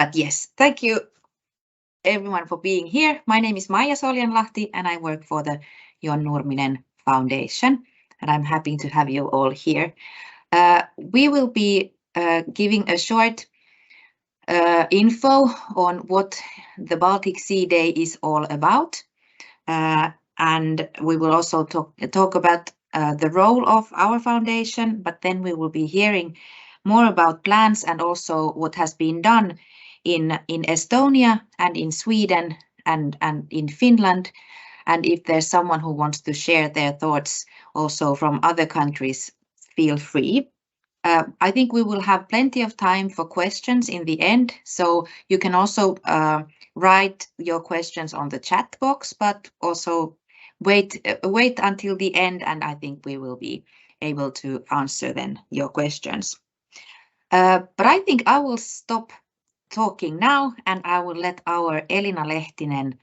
But yes, thank you everyone for being here. My name is Maija Soljanlahti and I work for the Jon Nurminen Foundation, and I'm happy to have you all here. We will be giving a short info on what the Baltic Sea Day is all about. And we will also talk about the role of our foundation, but then we will be hearing more about plans and also what has been done in Estonia and in Sweden and in Finland. And if there's someone who wants to share their thoughts also from other countries, feel free. I think we will have plenty of time for questions in the end, so you can also write your questions on the chat box, but also wait until the end, and I think we will be able to answer then your questions. But I think I will stop talking now, and I will let our Elina Lehtinen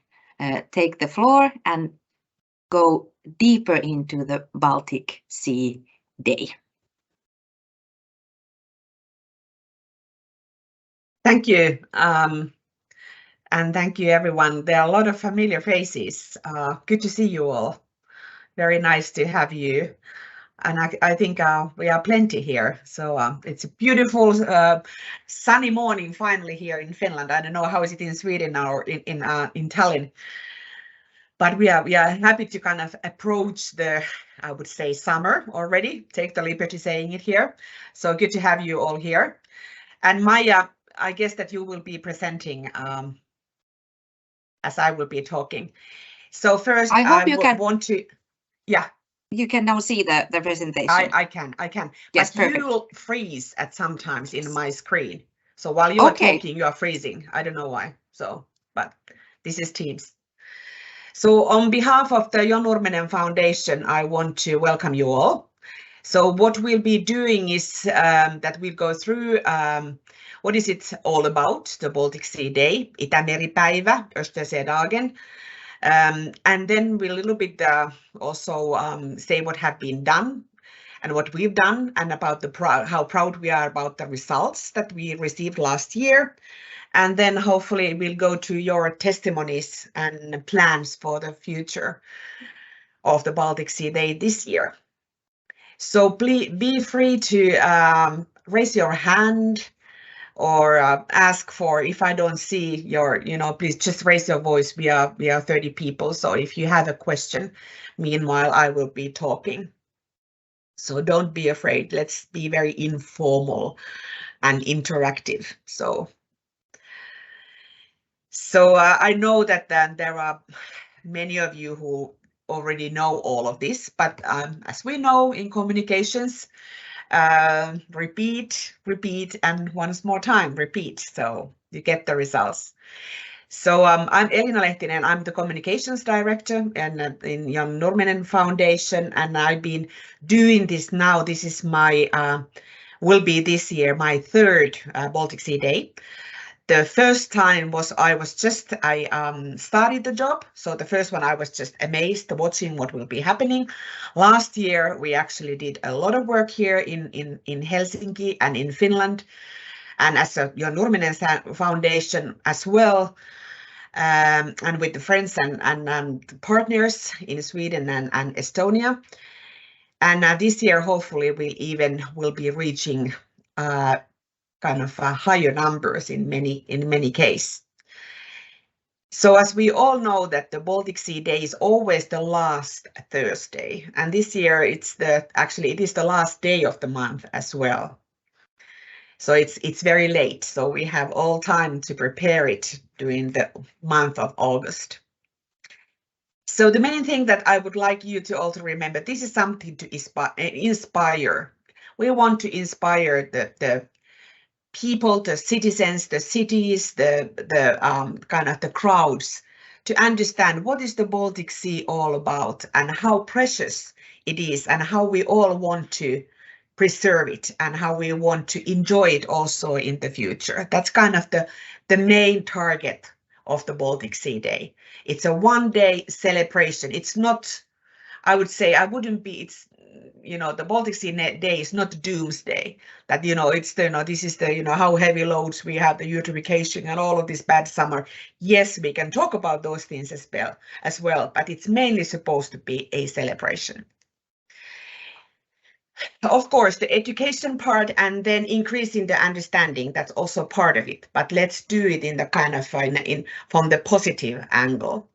take the floor and go deeper into the Baltic Sea Day. Thank you. And thank you, everyone. There are a lot of familiar faces. Good to see you all. Very nice to have you. And I think we are plenty here. So it's a beautiful sunny morning finally here in Finland. I don't know how is it in Sweden or in Tallinn. But we are happy to kind of approach the, I would say, summer already. Take the liberty saying it here. So good to have you all here. And Maija, I guess that you will be presenting as I will be talking. So first, I hope you can want to, yeah. You can now see the presentation. I can. Yes, but perfect. You will freeze at sometimes in my screen. So while you are talking, you are freezing. I don't know why. So, but this is Teams. So on behalf of the Jon Nurminen Foundation, I want to welcome you all. So what we'll be doing is that we'll go through what is it all about, the Baltic Sea Day, Itämeripäivä, Östersjödagen. And then we'll a little bit also say what have been done and what we've done and about how proud we are about the results that we received last year. And then hopefully we'll go to your testimonies and plans for the future of the Baltic Sea Day this year. So please be free to raise your hand or ask for, if I don't see your, please just raise your voice. We are 30 people. So if you have a question, meanwhile, I will be talking. So don't be afraid. Let's be very informal and interactive. So I know that there are many of you who already know all of this, but as we know in communications, repeat, and once more time, repeat, so you get the results. So I'm Elina Lehtinen, I'm the communications director and in Jon Nurminen Foundation, and I've been doing this now. This is my, will be this year, my third Baltic Sea Day. The first time was I started the job. So the first one I was just amazed watching what will be happening. Last year we actually did a lot of work here in Helsinki and in Finland, and as a Jon Nurminen Foundation as well, and with the friends and partners in Sweden and Estonia. And this year hopefully we'll be reaching kind of higher numbers in many cases. So as we all know that the Baltic Sea Day is always the last Thursday, and this year it is the last day of the month as well. So it's very late, so we have all time to prepare it during the month of August. So the main thing that I would like you to also remember, this is something to inspire. We want to inspire the people, the citizens, the cities, the kind of the crowds to understand what is the Baltic Sea all about and how precious it is and how we all want to preserve it and how we want to enjoy it also in the future. That's kind of the main target of the Baltic Sea Day. It's a one-day celebration. It's not, I would say, the Baltic Sea Day is not doomsday, that, it's the, this is the, how heavy loads we have, the eutrophication and all of this bad summer. Yes, we can talk about those things as well, but it's mainly supposed to be a celebration. Of course, the education part and then increasing the understanding, that's also part of it, but let's do it in the kind of from the positive angle.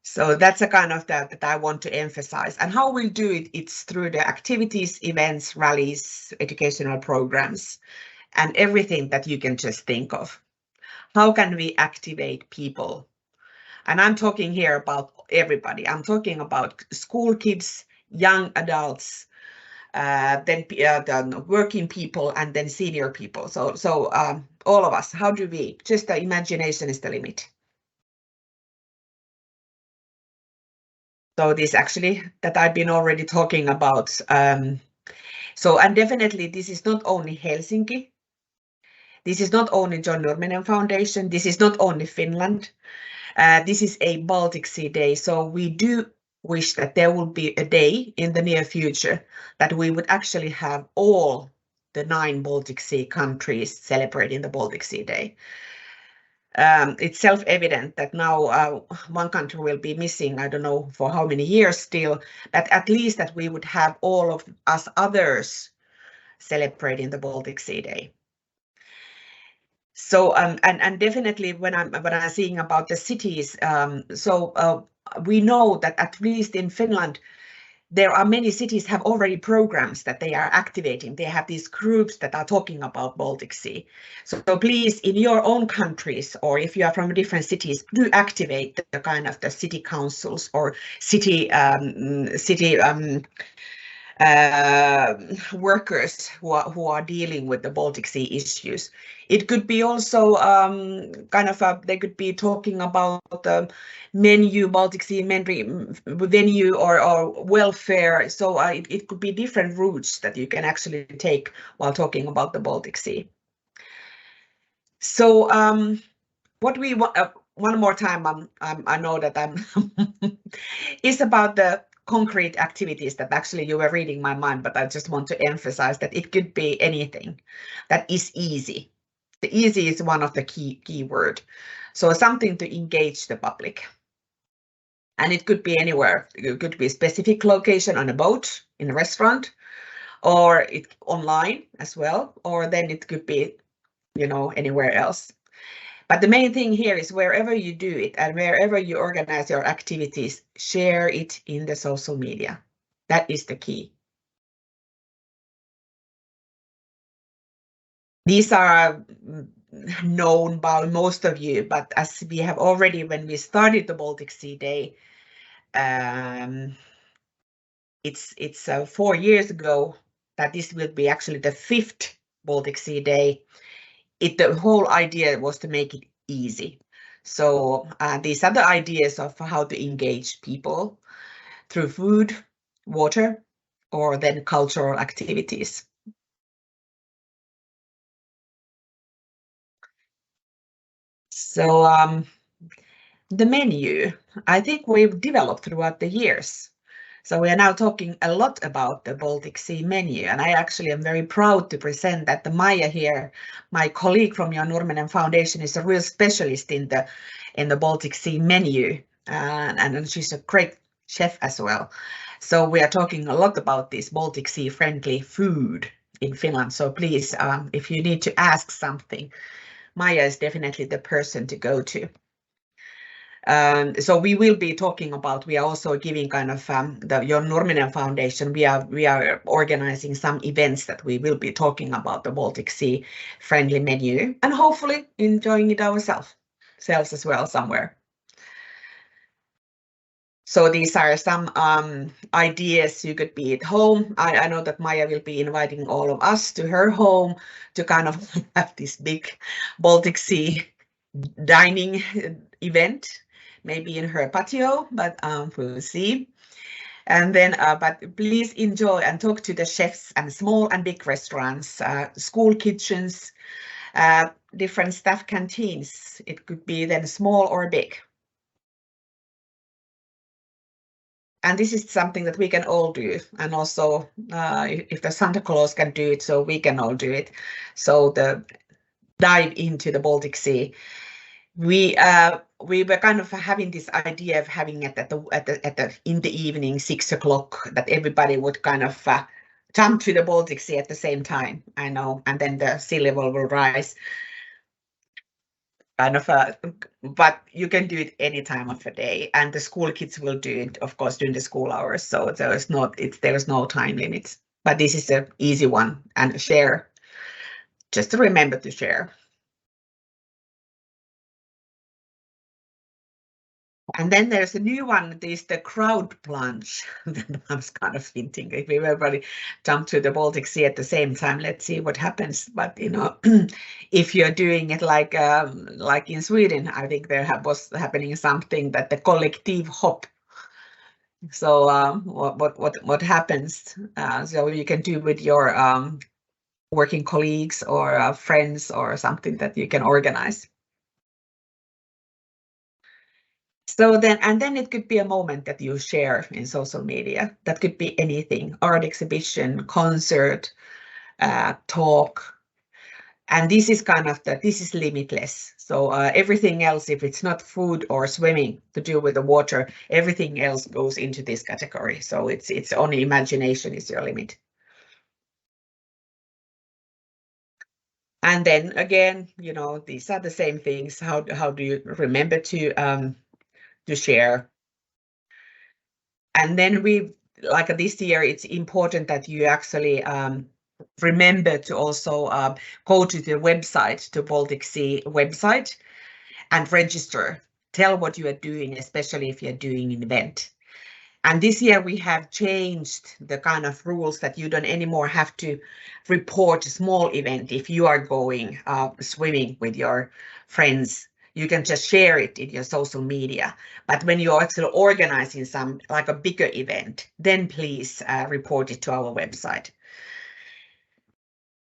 So that's a kind of that I want to emphasize. And how we'll do it, it's through the activities, events, rallies, educational programs, and everything that you can just think of. How can we activate people? And I'm talking here about everybody. I'm talking about school kids, young adults, then working people, and then senior people. So all of us, how do we? Just the imagination is the limit. So this actually that I've been already talking about. So, and definitely this is not only Helsinki. This is not only John Nurminen Foundation. This is not only Finland. This is a Baltic Sea Day. So we do wish that there will be a day in the near future that we would actually have all the 9 Baltic Sea countries celebrating the Baltic Sea Day. It's self-evident that now one country will be missing, I don't know for how many years still, but at least that we would have all of us others celebrating the Baltic Sea Day. So and definitely when I'm seeing about the cities, we know that at least in Finland, there are many cities have already programs that they are activating. They have these groups that are talking about Baltic Sea. So please, in your own countries, or if you are from different cities, do activate the kind of the city councils or city workers who are dealing with the Baltic Sea issues. It could be also they could be talking about the menu, Baltic Sea venue or welfare. So it could be different routes that you can actually take while talking about the Baltic Sea. So what we want, one more time, I know that I'm is about the concrete activities that actually you were reading my mind, but I just want to emphasize that it could be anything that is easy. The easy is one of the key word. So something to engage the public. And it could be anywhere. It could be a specific location on a boat, in a restaurant, or it online as well, or then it could be, anywhere else. But the main thing here is wherever you do it and wherever you organize your activities, share it in the social media. That is the key. These are known by most of you, but as we have already, when we started the Baltic Sea Day, it's 4 years ago that this will be actually the 5th Baltic Sea Day. The whole idea was to make it easy. So these are the ideas of how to engage people through food, water, or then cultural activities. So the menu, I think we've developed throughout the years. So we are now talking a lot about the Baltic Sea menu, and I actually am very proud to present that the Maija here, my colleague from Jan Nurminen Foundation, is a real specialist in the Baltic Sea menu, and she's a great chef as well. So we are talking a lot about this Baltic Sea friendly food in Finland. So please, if you need to ask something, Maija is definitely the person to go to. So we will be talking about, we are also giving kind of the Jan Nurminen Foundation, we are organizing some events that we will be talking about the Baltic Sea friendly menu and hopefully enjoying it ourselves as well somewhere. So these are some ideas. You could be at home. I know that Maija will be inviting all of us to her home to kind of have this big Baltic Sea dining event, maybe in her patio, but we'll see. And then, but please enjoy and talk to the chefs and small and big restaurants, school kitchens, different staff canteens. It could be then small or big. and this is something that we can all do, and also if the Santa Claus can do it, so we can all do it. So the dive into the Baltic Sea. We were kind of having this idea of having it in the evening, 6 o'clock, that everybody would kind of jump to the Baltic Sea at the same time. I know, and then the sea level will rise. Kind of, but you can do it any time of the day, and the school kids will do it, of course, during the school hours. So there's no time limit. But this is an easy one, and share. Just to remember to share. And then there's a new one, the crowd plunge. I was kind of thinking if everybody jump to the Baltic Sea at the same time, let's see what happens. But you know, if you're doing it like in Sweden, I think there was happening something that the collective hop. So what happens? So you can do with your working colleagues or friends or something that you can organize. So then it could be a moment that you share in social media. That could be anything, art exhibition, concert, talk. And this is this is limitless. So everything else, if it's not food or swimming to do with the water, everything else goes into this category. So it's only imagination is your limit. And then again, you know, these are the same things. How do you remember to share? And then like this year, it's important that you actually remember to also go to the website, to Baltic Sea website, and register. Tell what you are doing, especially if you're doing an event. And this year we have changed the kind of rules that you don't anymore have to report a small event if you are going swimming with your friends. You can just share it in your social media. But when you're actually organizing some like a bigger event, then please report it to our website.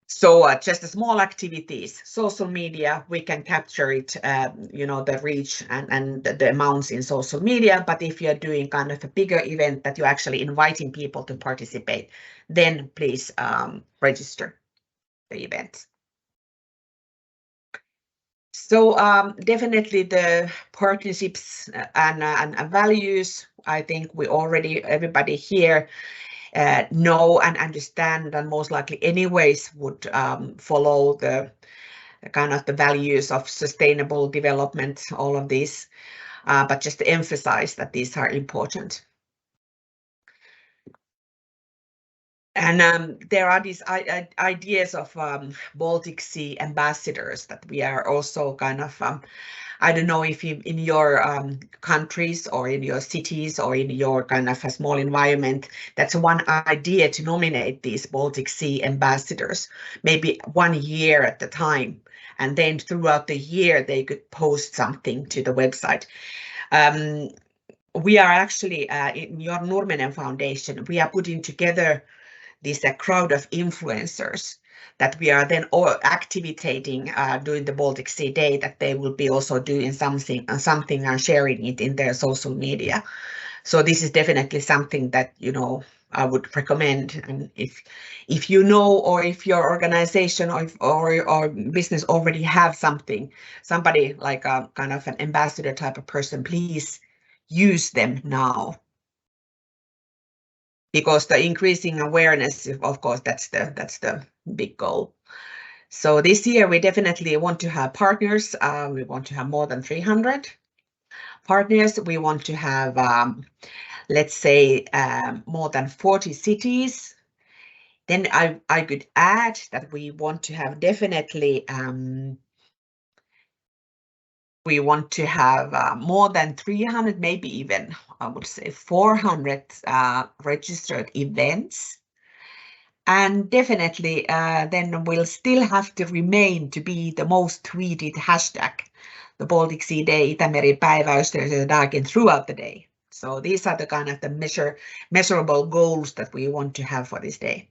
So just the small activities, social media, we can capture it, you know, the reach and the amounts in social media. But if you're doing kind of a bigger event that you're actually inviting people to participate, then please register the event. So definitely the partnerships and values, I think everybody here know and understand, and most likely anyways would follow the kind of the values of sustainable development, all of these, but just to emphasize that these are important. And there are these ideas of Baltic Sea ambassadors that we are also kind of, I don't know if you in your countries or in your cities or in your kind of a small environment, that's one idea to nominate these Baltic Sea ambassadors, maybe 1 year at the time. And then throughout the year, they could post something to the website. We are actually in your Nurminen Foundation, we are putting together this crowd of influencers that we are then all activating during the Baltic Sea Day, that they will be also doing something and sharing it in their social media. So this is definitely something that, you know, I would recommend. And if you know, or if your organization or business already have somebody like a kind of an ambassador type of person, please use them now. Because the increasing awareness, of course, that's the big goal. So this year we definitely want to have partners. We want to have more than 300 partners. We want to have, let's say, more than 40 cities. Then I could add that we want to have definitely, we want to have more than 300, maybe even, I would say 400 registered events. And definitely then we'll still have to remain to be the most tweeted hashtag, the Baltic Sea Day, Itämeri päivä, Östersjödagen, throughout the day. So these are the kind of the measurable goals that we want to have for this day.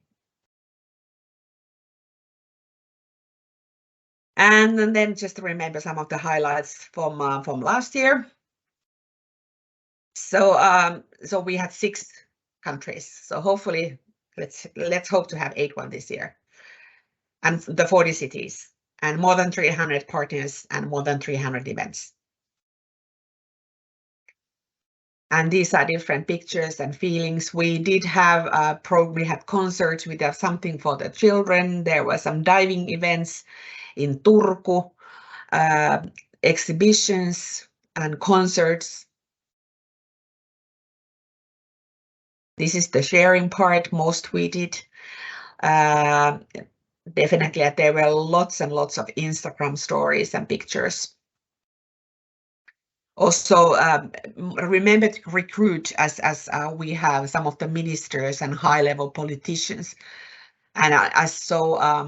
And then just to remember some of the highlights from last year. So we had 6 countries. So hopefully, let's hope to have 8 this year, and the 40 cities, and more than 300 partners, and more than 300 events. And these are different pictures and feelings. We did have we had concerts. We had something for the children. There were some diving events in Turku, exhibitions and concerts. This is the sharing part, most tweeted. Definitely, there were lots and lots of Instagram stories and pictures. Also, remember to recruit, as we have some of the ministers and high-level politicians. And I saw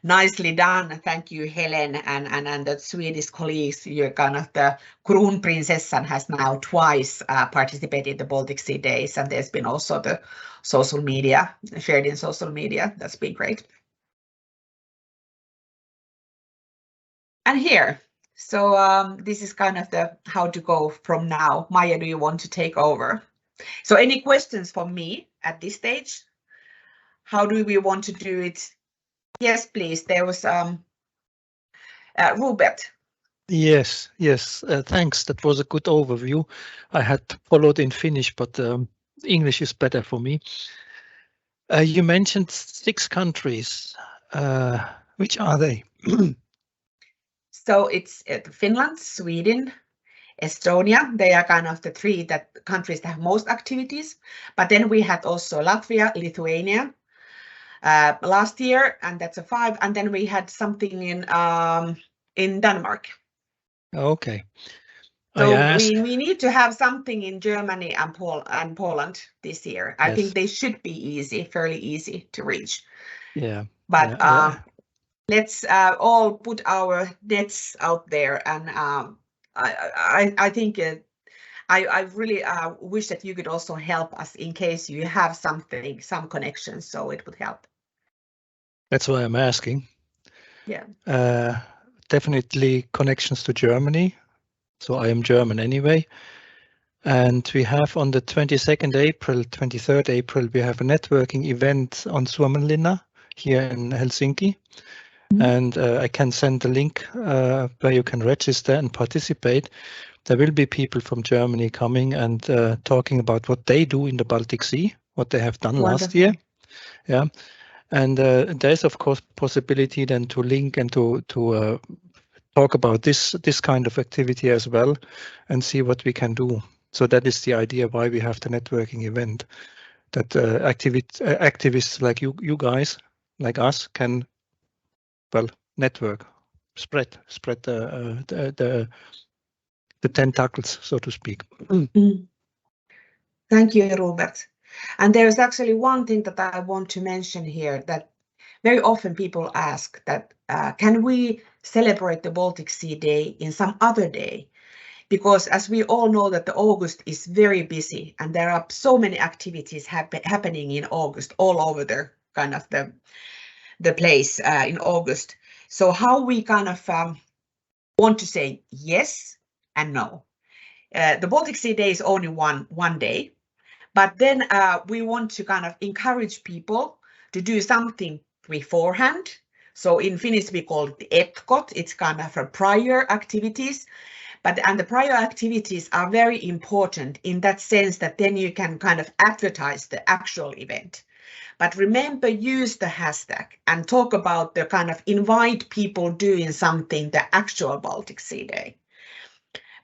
nicely done. Thank you, Helen, and the Swedish colleagues. You're kind of the Kronprinsessan has now twice participated in the Baltic Sea Days, and there's been also the social media, shared in social media. That's been great. And here, so this is kind of the how to go from now. Maija, do you want to take over? So any questions for me at this stage? How do we want to do it? Yes, please. There was Robert. Yes, thanks. That was a good overview. I had followed in Finnish, but English is better for me. You mentioned 6 countries. Which are they? So it's Finland, Sweden, Estonia. They are kind of the 3 countries that have most activities. But then we had also Latvia, Lithuania last year, and that's a 5. And then we had something in Denmark. Okay. So we need to have something in Germany and Poland this year. I think they should be easy, fairly easy to reach. Yeah. But let's all put our nets out there, and I think I really wish that you could also help us in case you have something, some connections, so it would help. That's why I'm asking. Yeah. Definitely connections to Germany. So I am German anyway. And we have on the 22nd April, 23rd April, we have a networking event on Suomenlinna here in Helsinki. And I can send the link where you can register and participate. There will be people from Germany coming and talking about what they do in the Baltic Sea, what they have done last year. Yeah. And there's of course possibility then to link and to talk about this kind of activity as well and see what we can do. So that is the idea why we have the networking event, that activists like you guys, like us, can network, spread the tentacles, so to speak. Thank you, Robert. And there's actually one thing that I want to mention here, that very often people ask that can we celebrate the Baltic Sea Day in some other day? Because as we all know that the August is very busy and there are so many activities happening in August all over the kind of the place in August. So how we kind of want to say yes and no. The Baltic Sea Day is only one day, but then we want to kind of encourage people to do something beforehand. So in Finnish we call it etkot. It's kind of a prior activities. And the prior activities are very important in that sense that then you can kind of advertise the actual event. But remember, use the hashtag and talk about the kind of invite people doing something, the actual Baltic Sea Day.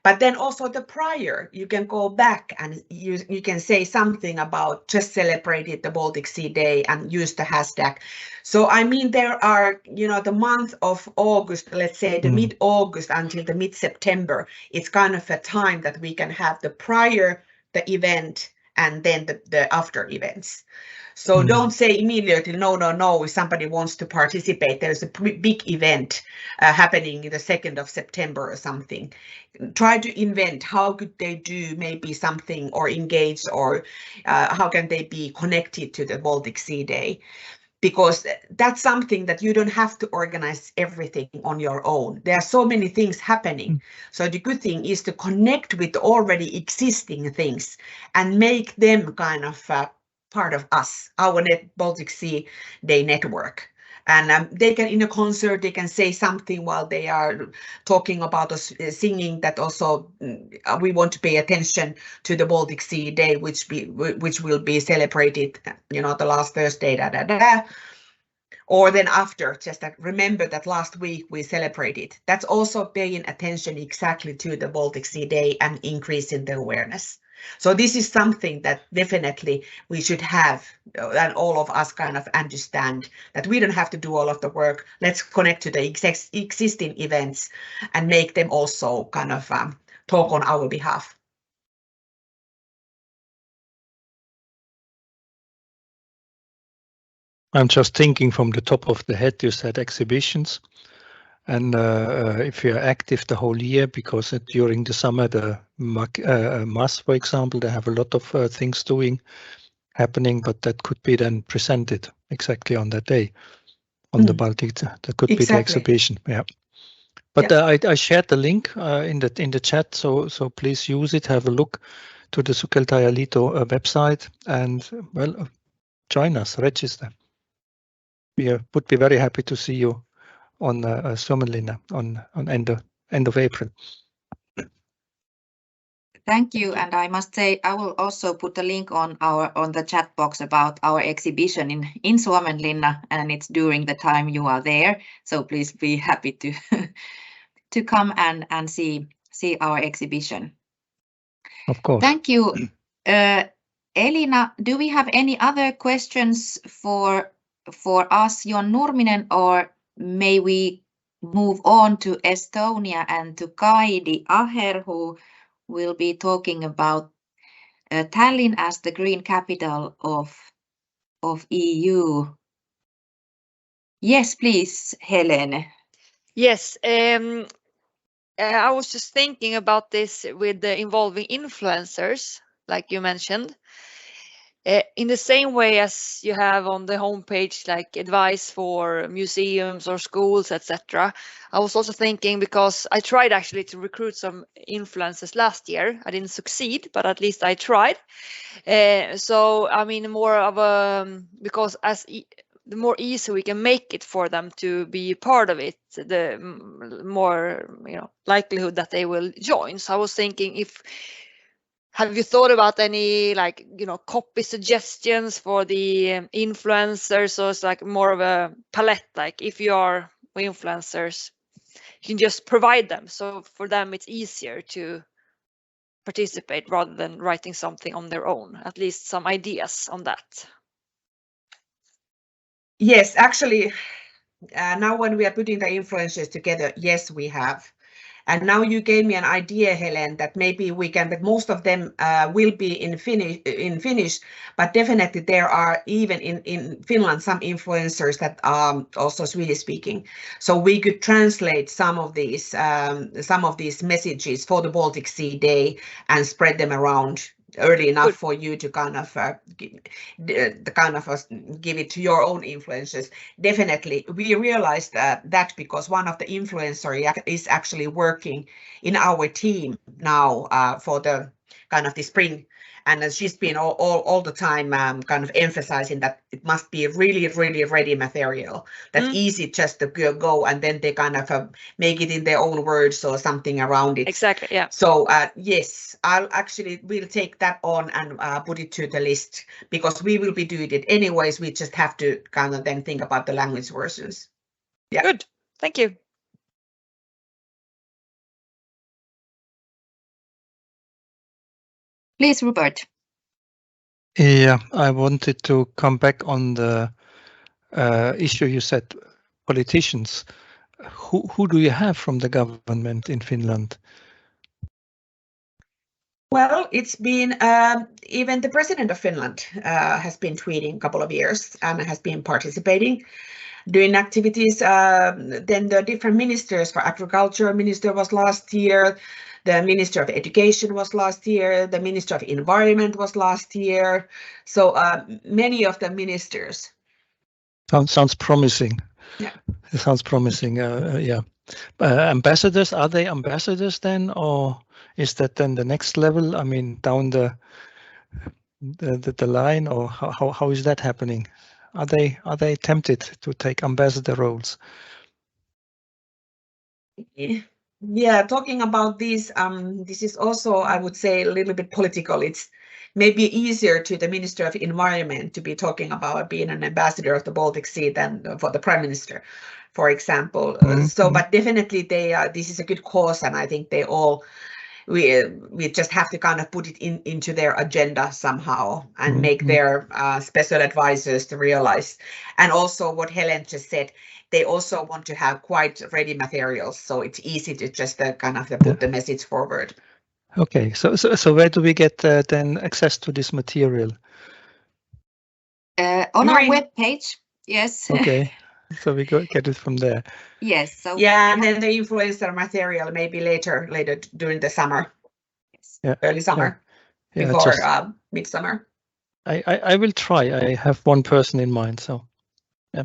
But then also the prior, you can go back and you can say something about just celebrated the Baltic Sea Day and use the hashtag. So I mean, there are, the month of August, let's say the mid-August until the mid-September, it's kind of a time that we can have the prior, the event, and then the after events. So don't say immediately, no, if somebody wants to participate, there's a big event happening the 2nd of September or something. Try to invent how could they do maybe something or engage, or how can they be connected to the Baltic Sea Day. because that's something that you don't have to organize everything on your own. There are so many things happening. So the good thing is to connect with already existing things and make them kind of part of us, our Baltic Sea Day network. And they can, in a concert, they can say something while they are talking about us singing, that also we want to pay attention to the Baltic Sea Day, which will be celebrated, you know, the last Thursday, or then after, just that remember that last week we celebrated. That's also paying attention exactly to the Baltic Sea Day and increasing the awareness. So this is something that definitely we should have, and all of us kind of understand that we don't have to do all of the work. Let's connect to the existing events and make them also kind of talk on our behalf. I'm just thinking from the top of the head, you said exhibitions. And if you're active the whole year, because during the summer, the MAS, for example, they have a lot of things happening, but that could be then presented exactly on that day on the Baltic. That could be the exhibition. Yeah. But I shared the link in the chat, so please use it. Have a look to the Sukeltaja-Liidu website, and well, join us, register. We would be very happy to see you on Suomenlinna on end of April. Thank you, and I must say I will also put a link on the chat box about our exhibition in Suomenlinna, and it's during the time you are there. So please be happy to come and see our exhibition. Of course. Thank you, Elina. Do we have any other questions for us, Jon Nurminen, or may we move on to Estonia and to Kaidi Aher, who will be talking about Tallinn as the green capital of EU. Yes, please, Helene. Yes, I was just thinking about this with the involving influencers, like you mentioned. In the same way as you have on the homepage, like advice for museums or schools, etc. I was also thinking, because I tried actually to recruit some influencers last year. I didn't succeed, but at least I tried. So I mean, more of a, because the more easy we can make it for them to be part of it, the more, you know, likelihood that they will join. So I was thinking, have you thought about any, like, you know, copy suggestions for the influencers? So it's like more of a palette, like if you are influencers, you can just provide them. So for them, it's easier to participate rather than writing something on their own. At least some ideas on that. Yes, actually, now when we are putting the influencers together, yes, we have. And now you gave me an idea, Helen, that maybe we can, but most of them will be in Finnish, but definitely there are even in Finland some influencers that are also Swedish speaking. So we could translate some of these messages for the Baltic Sea Day and spread them around early enough for you to kind of give it to your own influencers. Definitely, we realized that because one of the influencers is actually working in our team now for the kind of the spring, and she's been all the time kind of emphasizing that it must be really ready material that's easy just to go, and then they kind of make it in their own words or something around it. Exactly, yeah. So yes, we'll take that on and put it to the list, because we will be doing it anyways. We just have to kind of then think about the language versions. Yeah. Good, thank you. Please, Rupert. Yeah, I wanted to come back on the issue you said, politicians. Who do you have from the government in Finland? Well, it's been even the president of Finland has been tweeting a couple of years and has been participating, doing activities. Then the different ministers, for agriculture minister was last year, the minister of education was last year, the minister of environment was last year. So many of the ministers Sounds promising. Yeah. It sounds promising. Yeah. Ambassadors, are they ambassadors then, or is that then the next level? I mean, down the line, or how is that happening? Are they tempted to take ambassador roles? Yeah, talking about this, this is also, I would say, a little bit political. It's maybe easier to the Minister of Environment to be talking about being an ambassador of the Baltic Sea than for the Prime Minister, for example. But definitely this is a good cause, and I think they all, we just have to kind of put it into their agenda somehow and make their special advisors to realize. And also what Helen just said, they also want to have quite ready materials, so it's easy to just kind of put the message forward. Okay, so where do we get then access to this material? On our webpage, yes. Okay, so we get it from there. Yes. So yeah, and then the influencer material maybe later during the summer. Yes. Yeah. Early summer. Yeah. Before midsummer. I will try. I have one person in mind, so yeah.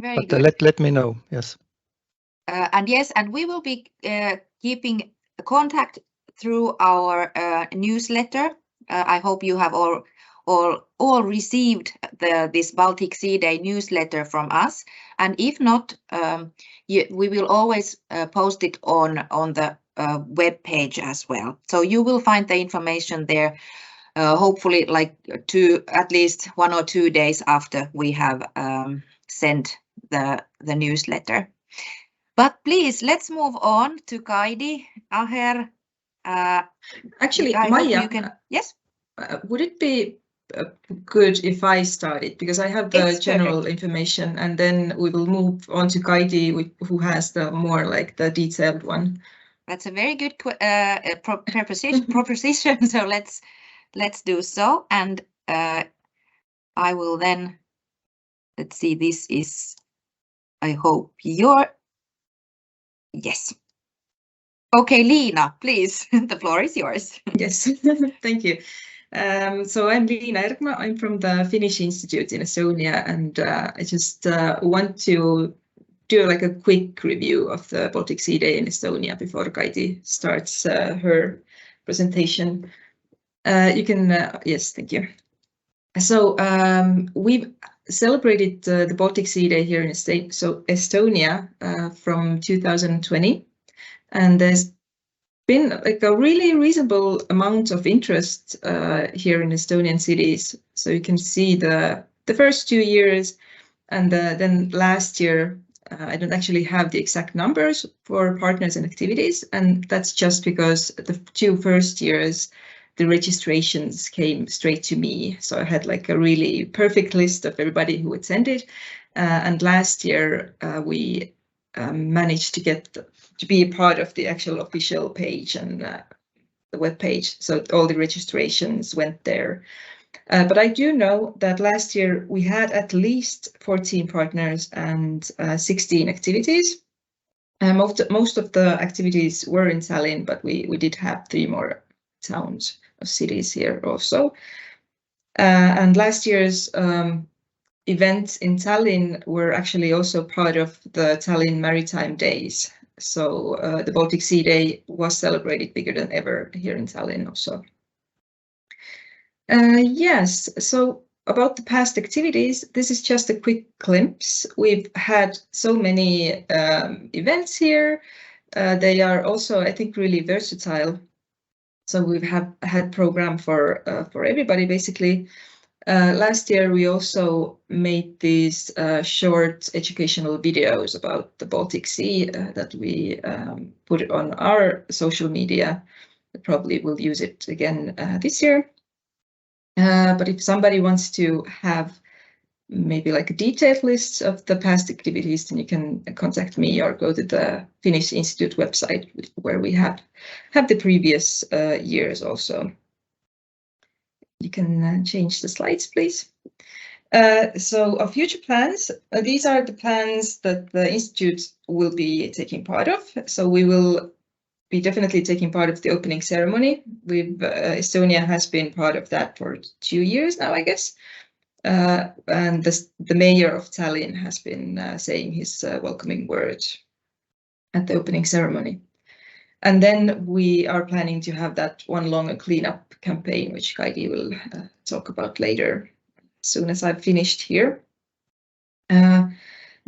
Very but good. Let me know. Yes. And we will be keeping contact through our newsletter. I hope you have all received this Baltic Sea Day newsletter from us. And if not, we will always post it on the web page as well. So you will find the information there. Hopefully, like at least 1 or 2 days after we have sent the newsletter. But please, let's move on to Kaidi, Aher. Actually, Maija, you can. Yes. Would it be good if I started, because I have the general information, and then we will move on to Kaidi, who has the more like the detailed one. That's a very good proposition. So let's do so, and I will then. Let's see. This is. I hope your. Yes. Okay, Liina, please. The floor is yours. Yes, thank you. So I'm Liina Ergma. I'm from the Finnish Institute in Estonia, and I just want to do like a quick review of the Baltic Sea Day in Estonia before Kaidi starts her presentation. You can, yes, thank you. So we've celebrated the Baltic Sea Day here in Estonia from 2020, and there's been like a really reasonable amount of interest here in Estonian cities. So you can see the first 2 years, and then last year, I don't actually have the exact numbers for partners and activities, and that's just because the 2 first years, the registrations came straight to me. So I had like a really perfect list of everybody who attended. And last year, we managed to get to be a part of the actual official page and the web page. So all the registrations went there. But I do know that last year we had at least 14 partners and 16 activities. Most of the activities were in Tallinn, but we did have 3 more towns or cities here also. And last year's events in Tallinn were actually also part of the Tallinn Maritime Days. So the Baltic Sea Day was celebrated bigger than ever here in Tallinn also. Yes, so about the past activities, this is just a quick glimpse. We've had so many events here. They are also, I think, really versatile. So we've had program for everybody, basically. Last year, we also made these short educational videos about the Baltic Sea that we put on our social media. We probably will use it again this year. But if somebody wants to have maybe like a detailed list of the past activities, then you can contact me or go to the Finnish Institute website where we have the previous years also. You can change the slides, please. So our future plans, these are the plans that the Institute will be taking part of. So we will be definitely taking part of the opening ceremony. Estonia has been part of that for 2 years now, I guess. and the mayor of Tallinn has been saying his welcoming word at the opening ceremony. And then we are planning to have that one longer cleanup campaign, which Kaidi will talk about later, as soon as I've finished here. And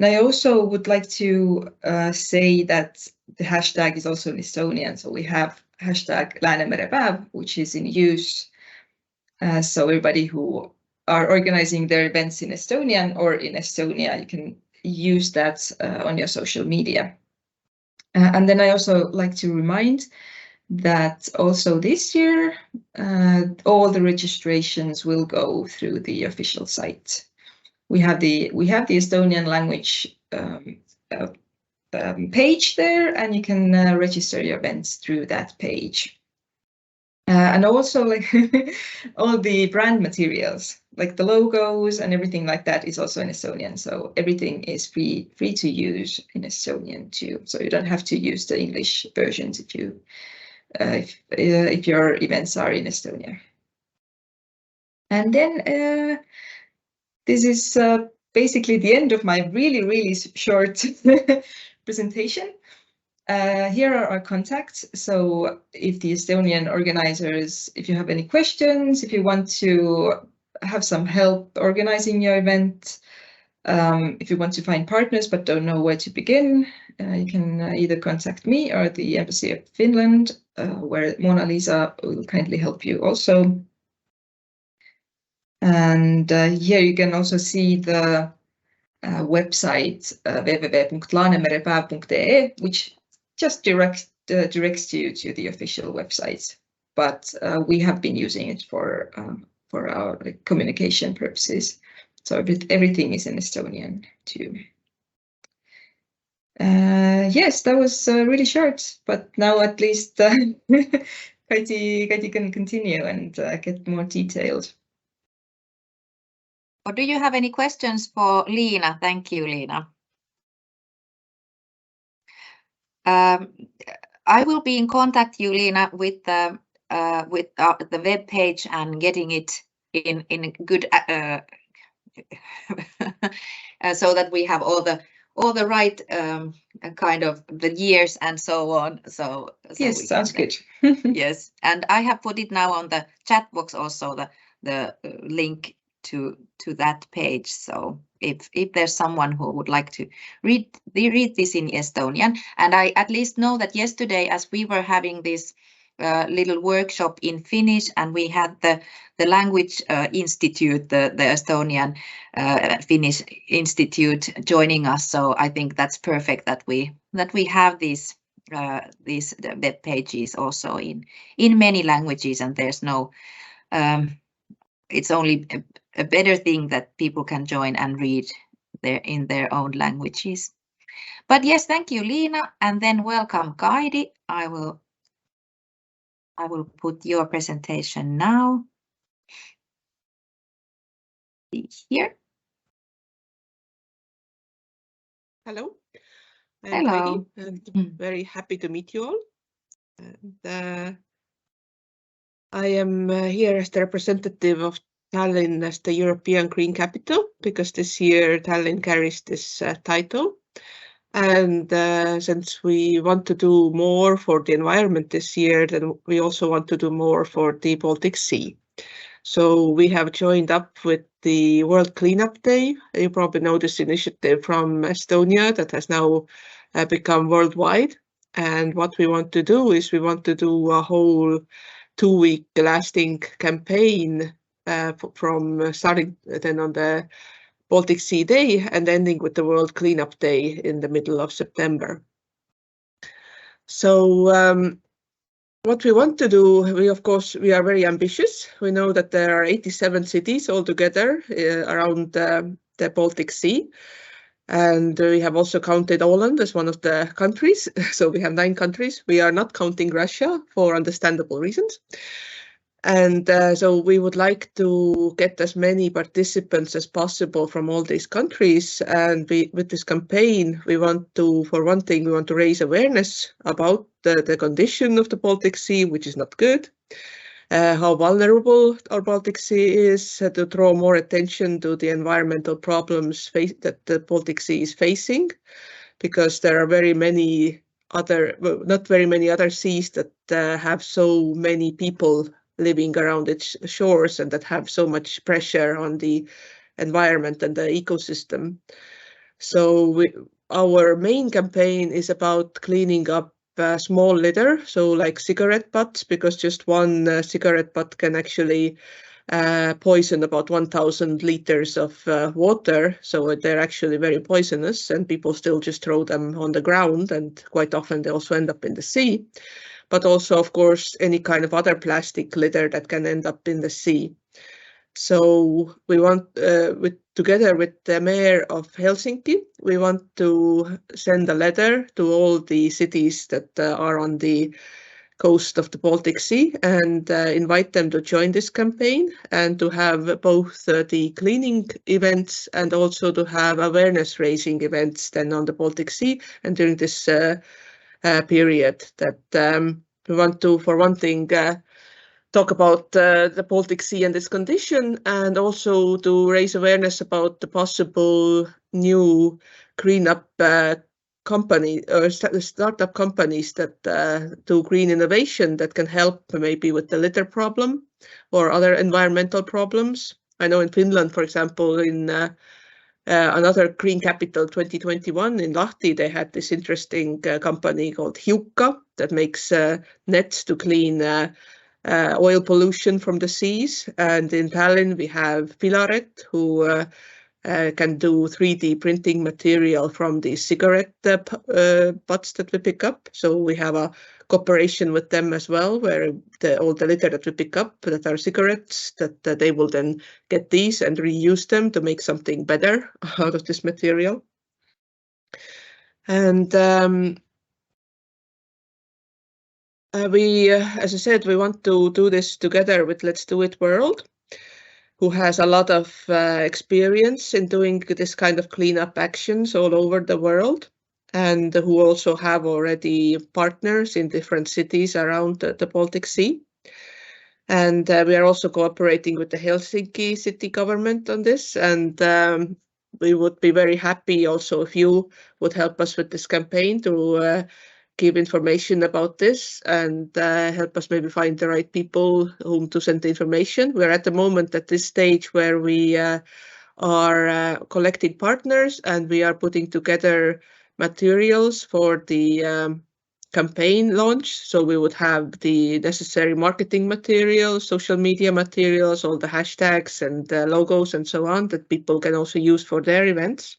I also would like to say that the hashtag is also in Estonian. So we have hashtag Läänemerepäev, which is in use. So everybody who are organizing their events in Estonian or in Estonia, you can use that on your social media. And then I also like to remind that also this year, all the registrations will go through the official site. We have the Estonian language page there, and you can register your events through that page. And also, like all the brand materials, like the logos and everything like that, is also in Estonian. So everything is free to use in Estonian too. So you don't have to use the English versions if your events are in Estonia. And then this is basically the end of my really short presentation. Here are our contacts. So if the Estonian organizers, if you have any questions, if you want to have some help organizing your event, if you want to find partners but don't know where to begin, you can either contact me or the Embassy of Finland, where Mona-Lisa will kindly help you also. And here you can also see the website www.laanemerepäev.ee, which just directs you to the official website, but we have been using it for our communication purposes. So everything is in Estonian too. Yes, that was really short, but now at least Kaidi can continue and get more detailed. Or do you have any questions for Liina? Thank you, Liina. I will be in contact you, Liina, with the web page and getting it in good so that we have all the right kind of the years and so on. So yes, sounds good. Yes, and I have put it now on the chat box also, the link to that page. So if there's someone who would like to read this in Estonian, and I at least know that yesterday, as we were having this little workshop in Finnish, and we had the language institute, the Estonian Finnish Institute joining us. So I think that's perfect that we have these web pages also in many languages, and there's no it's only a better thing that people can join and read in their own languages. But yes, thank you, Liina, and then welcome, Kaidi. I will put your presentation now. Here. Hello. I'm Hello. Kaidi, and very happy to meet you all. And, I am here as the representative of Tallinn as the European Green Capital, because this year Tallinn carries this title. And since we want to do more for the environment this year, then we also want to do more for the Baltic Sea. So we have joined up with the World Cleanup Day. You probably know this initiative from Estonia that has now become worldwide. And what we want to do is we want to do a whole 2-week lasting campaign from starting then on the Baltic Sea Day and ending with the World Cleanup Day in the middle of September. So what we want to do, we are very ambitious. We know that there are 87 cities altogether around the Baltic Sea. And we have also counted Åland as one of the countries. So we have 9 countries. We are not counting Russia for understandable reasons. And so we would like to get as many participants as possible from all these countries. And with this campaign, we want to, for one thing, we want to raise awareness about the condition of the Baltic Sea, which is not good. how vulnerable our Baltic Sea is, to draw more attention to the environmental problems that the Baltic Sea is facing, because there are very many other, well, not very many other seas that have so many people living around its shores and that have so much pressure on the environment and the ecosystem. So our main campaign is about cleaning up small litter, so like cigarette butts, because just one cigarette butt can actually poison about 1,000 liters of water. So they're actually very poisonous, and people still just throw them on the ground, and quite often they also end up in the sea. But also, of course, any kind of other plastic litter that can end up in the sea. So we want, together with the mayor of Helsinki, we want to send a letter to all the cities that are on the coast of the Baltic Sea and invite them to join this campaign and to have both the cleaning events and also to have awareness raising events then on the Baltic Sea and during this period that we want to, for one thing, talk about the Baltic Sea and its condition, and also to raise awareness about the possible new green-up company or startup companies that do green innovation that can help maybe with the litter problem or other environmental problems. I know in Finland, for example, in another green capital 2021 in Lahti, they had this interesting company called Hiukka that makes nets to clean oil pollution from the seas. And in Tallinn, we have Filaret, who can do 3D printing material from the cigarette butts that we pick up. So we have a cooperation with them as well, where all the litter that we pick up that are cigarettes, that they will then get these and reuse them to make something better out of this material. And we, as I said, we want to do this together with Let's Do It World, who has a lot of experience in doing this kind of cleanup actions all over the world, and who also have already partners in different cities around the Baltic Sea. And we are also cooperating with the Helsinki city government on this. And we would be very happy also if you would help us with this campaign to give information about this and help us maybe find the right people whom to send the information. We're at the moment at this stage where we are collecting partners and we are putting together materials for the campaign launch. So we would have the necessary marketing materials, social media materials, all the hashtags and logos and so on that people can also use for their events.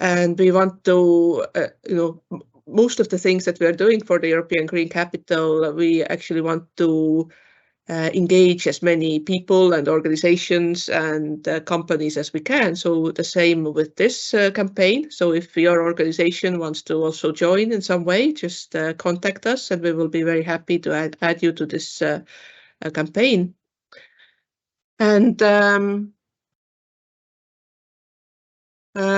And we want to, most of the things that we are doing for the European Green Capital, we actually want to engage as many people and organizations and companies as we can. So the same with this campaign. So if your organization wants to also join in some way, just contact us and we will be very happy to add you to this campaign. And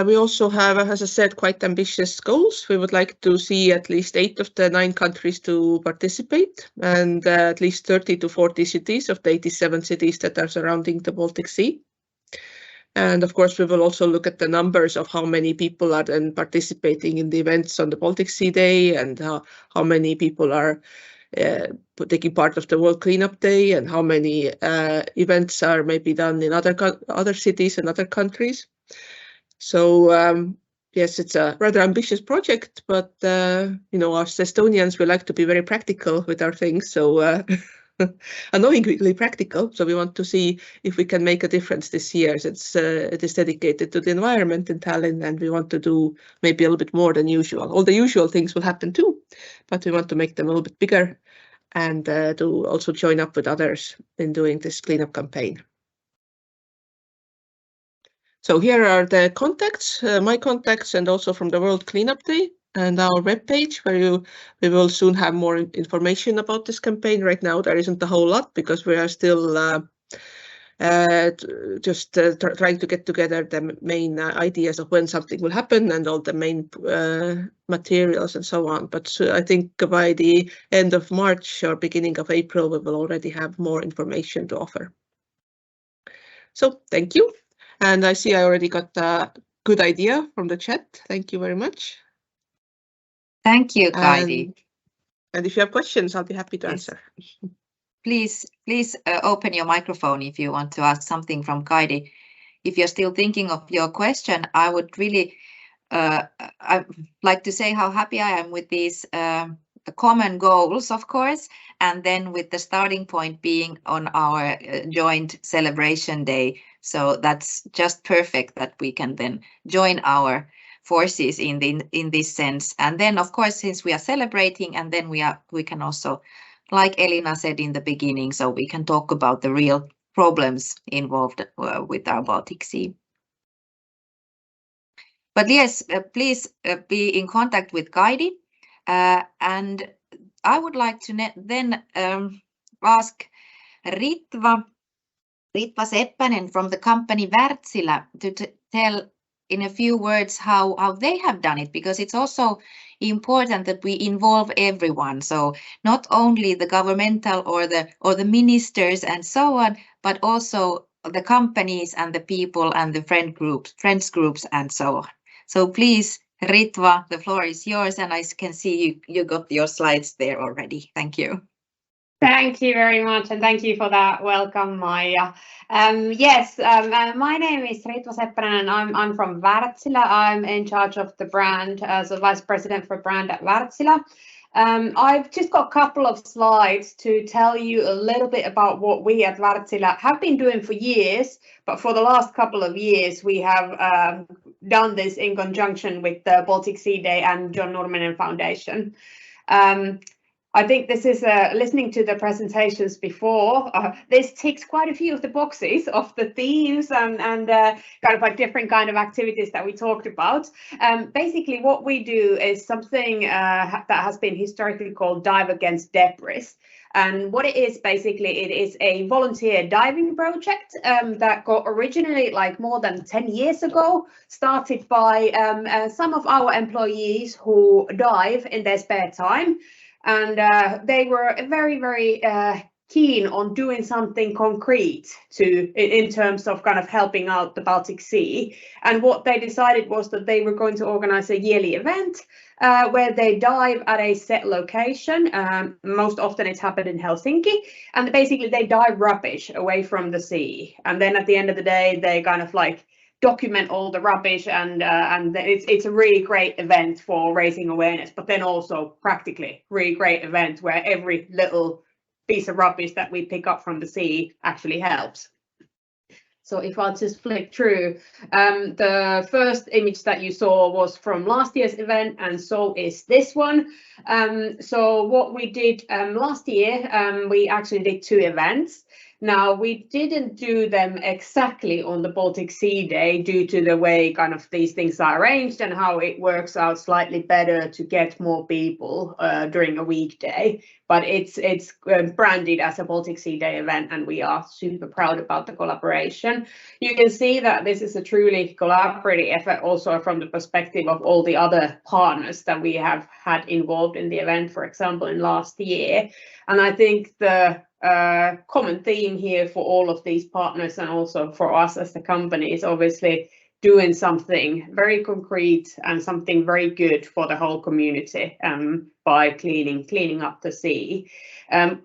we also have, as I said, quite ambitious goals. We would like to see at least 8 of the 9 countries to participate and at least 30 to 40 cities of the 87 cities that are surrounding the Baltic Sea. And of course, we will also look at the numbers of how many people are then participating in the events on the Baltic Sea Day and how many people are taking part of the World Cleanup Day and how many events are maybe done in other cities and other countries. So yes, it's a rather ambitious project, but us Estonians, we like to be very practical with our things, so annoyingly practical. So we want to see if we can make a difference this year. It is dedicated to the environment in Tallinn, and we want to do maybe a little bit more than usual. All the usual things will happen too, but we want to make them a little bit bigger and to also join up with others in doing this cleanup campaign. So here are the contacts, my contacts, and also from the World Cleanup Day and our webpage, where we will soon have more information about this campaign. Right now, there isn't a whole lot because we are still just trying to get together the main ideas of when something will happen and all the main materials and so on. But I think by the end of March or beginning of April, we will already have more information to offer. So thank you. And I see I already got a good idea from the chat. Thank you very much. Thank you, Kaidi. And if you have questions, I'll be happy to answer. Please open your microphone if you want to ask something from Kaidi. If you're still thinking of your question, I would really I'd like to say how happy I am with these common goals, of course, and then with the starting point being on our joint celebration day. So that's just perfect that we can then join our forces in this sense. And then, of course, since we are celebrating, and then we can also, like Elina said in the beginning, so we can talk about the real problems involved with our Baltic Sea. But yes, please be in contact with Kaidi. And I would like to then ask Ritva Seppänen from the company Wärtsilä to tell in a few words how they have done it, because it's also important that we involve everyone. So not only the governmental or the ministers and so on, but also the companies and the people and the friends groups and so on. So please, Ritva, the floor is yours, and I can see you got your slides there already. Thank you. Thank you very much, and thank you for that welcome, Maija. Yes, my name is Ritva Seppänen, and I'm from Wärtsilä. I'm in charge of the brand as a vice president for brand at Wärtsilä. I've just got a couple of slides to tell you a little bit about what we at Wärtsilä have been doing for years, but for the last couple of years we have done this in conjunction with the Baltic Sea Day and John Nurminen Foundation. I think this is listening to the presentations before. This ticks quite a few of the boxes of the themes and kind of like different kind of activities that we talked about. Basically, what we do is something that has been historically called Dive Against Debris. And what it is, basically, it is a volunteer diving project that got originally like more than 10 years ago, started by some of our employees who dive in their spare time. And they were very, very keen on doing something concrete in terms of kind of helping out the Baltic Sea. And what they decided was that they were going to organize a yearly event where they dive at a set location. Most often it's happened in Helsinki. And basically they dive rubbish away from the sea. And then at the end of the day, they kind of like document all the rubbish, and it's a really great event for raising awareness, but then also practically really great event where every little piece of rubbish that we pick up from the sea actually helps. So if I just flick through, the first image that you saw was from last year's event, and so is this one. So what we did last year, we actually did 2 events. Now, we didn't do them exactly on the Baltic Sea Day due to the way kind of these things are arranged and how it works out slightly better to get more people during a weekday. But it's branded as a Baltic Sea Day event, and we are super proud about the collaboration. You can see that this is a truly collaborative effort also from the perspective of all the other partners that we have had involved in the event, for example, in last year. And I think the common theme here for all of these partners and also for us as the company is obviously doing something very concrete and something very good for the whole community by cleaning up the sea.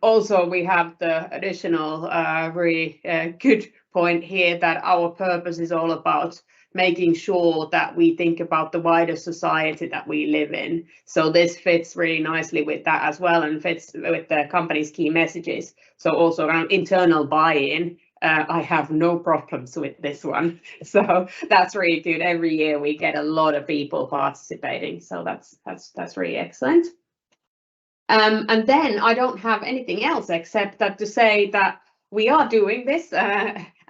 Also, we have the additional really good point here that our purpose is all about making sure that we think about the wider society that we live in. So this fits really nicely with that as well, and fits with the company's key messages. So also around internal buy-in, I have no problems with this one. So that's really good. Every year we get a lot of people participating. So that's really excellent. And then I don't have anything else except that to say that we are doing this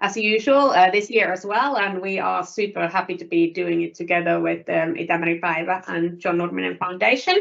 as usual this year as well, and we are super happy to be doing it together with Itämeri-päivä and John Nurminen Foundation.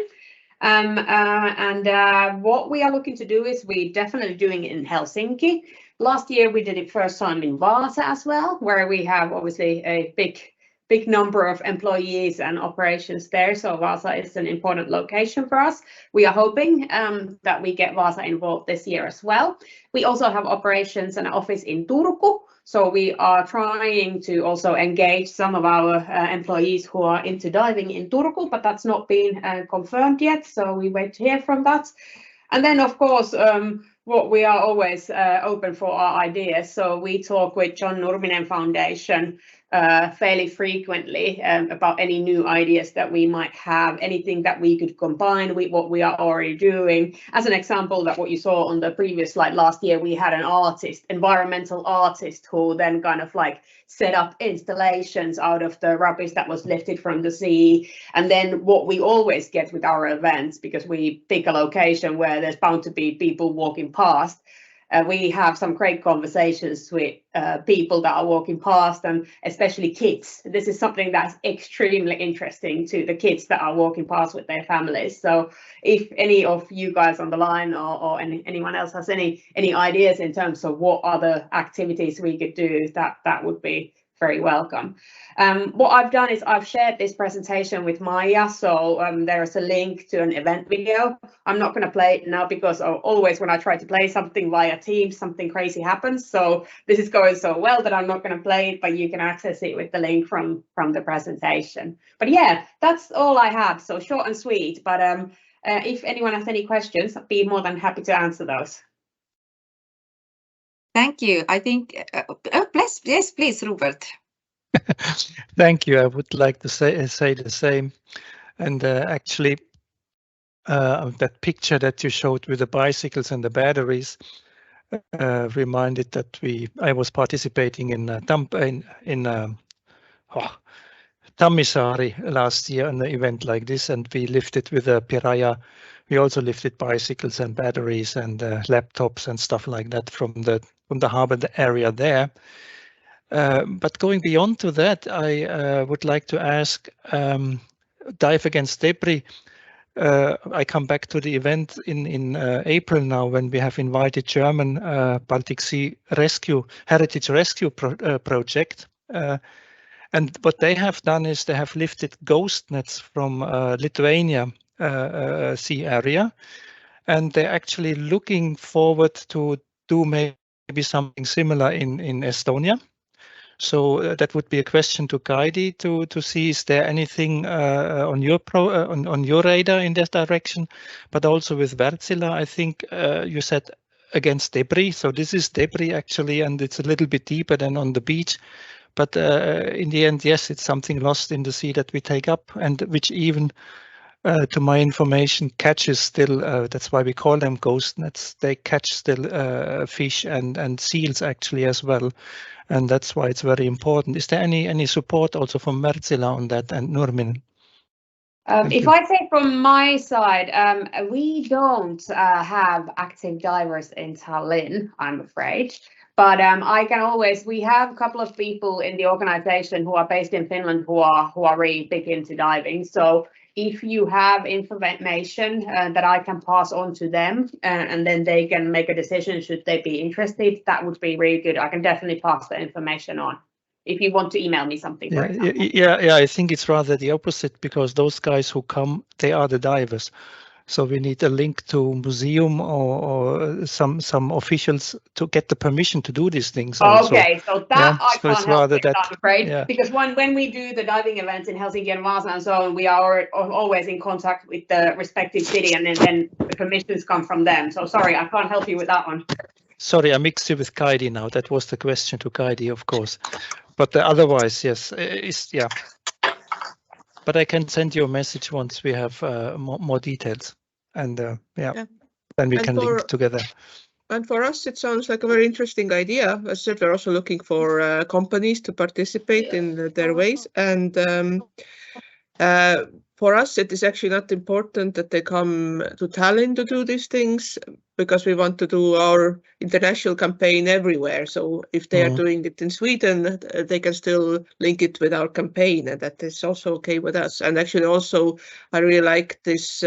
What we are looking to do is we're definitely doing it in Helsinki. Last year we did it first time in Vaasa as well, where we have obviously a big number of employees and operations there. So Vaasa is an important location for us. We are hoping that we get Vaasa involved this year as well. We also have operations and an office in Turku. So we are trying to also engage some of our employees who are into diving in Turku, but that's not been confirmed yet. So we wait to hear from that. And then, of course, what we are always open for our ideas. So we talk with John Nurminen Foundation fairly frequently about any new ideas that we might have, anything that we could combine with what we are already doing. As an example, that what you saw on the previous slide last year, we had an artist, environmental artist, who then kind of like set up installations out of the rubbish that was lifted from the sea. And then what we always get with our events, because we pick a location where there's bound to be people walking past, we have some great conversations with people that are walking past, and especially kids. This is something that's extremely interesting to the kids that are walking past with their families. So if any of you guys on the line or anyone else has any ideas in terms of what other activities we could do, that would be very welcome. What I've done is I've shared this presentation with Maija, so there's a link to an event video. I'm not going to play it now because always when I try to play something via Teams, something crazy happens. So this is going so well that I'm not going to play it, but you can access it with the link from the presentation. But yeah, that's all I have. So short and sweet, but if anyone has any questions, I'd be more than happy to answer those. Thank you. I think, yes, please, Robert. Thank you. I would like to say the same. And actually, that picture that you showed with the bicycles and the batteries reminded that I was participating in Tammisaari last year in an event like this, and we lifted with a Piraya. We also lifted bicycles and batteries and laptops and stuff like that from the harbor area there. But going beyond to that, I would like to ask, Dive Against Debris. I come back to the event in April now, when we have invited German Baltic Sea Heritage Rescue Project. And what they have done is they have lifted ghost nets from Lithuania sea area, and they're actually looking forward to do maybe something similar in Estonia. So that would be a question to Kaidi to see, is there anything on your radar in that direction? But also with Wärtsilä, I think you said against debris. So this is debris actually, and it's a little bit deeper than on the beach. But in the end, yes, it's something lost in the sea that we take up, and which even, to my information, catches still. That's why we call them ghost nets. They catch still fish and seals actually as well, and that's why it's very important. Is there any support also from Wärtsilä on that and Nurminen? If I say from my side, we don't have active divers in Tallinn, I'm afraid. But I can always, we have a couple of people in the organization who are based in Finland who are really big into diving. So if you have information that I can pass on to them and then they can make a decision should they be interested, that would be really good. I can definitely pass the information on. If you want to email me something. Yeah, I think it's rather the opposite, because those guys who come, they are the divers. So we need a link to museum or some officials to get the permission to do these things. Okay, so that I can't help with, I'm afraid, yeah. Because when we do the diving events in Helsinki and Vaasa and so on, we are always in contact with the respective city, and then the permissions come from them. So sorry, I can't help you with that one. Sorry, I mixed you with Kaidi now. That was the question to Kaidi, of course. But otherwise, yes, yeah. But I can send you a message once we have more details. And then we can link together. And for us, it sounds like a very interesting idea. As I said, we're also looking for companies to participate in their ways. And for us, it is actually not important that they come to Tallinn to do these things, because we want to do our international campaign everywhere. So if they are doing it in Sweden, they can still link it with our campaign, and that is also okay with us. And actually also, I really like this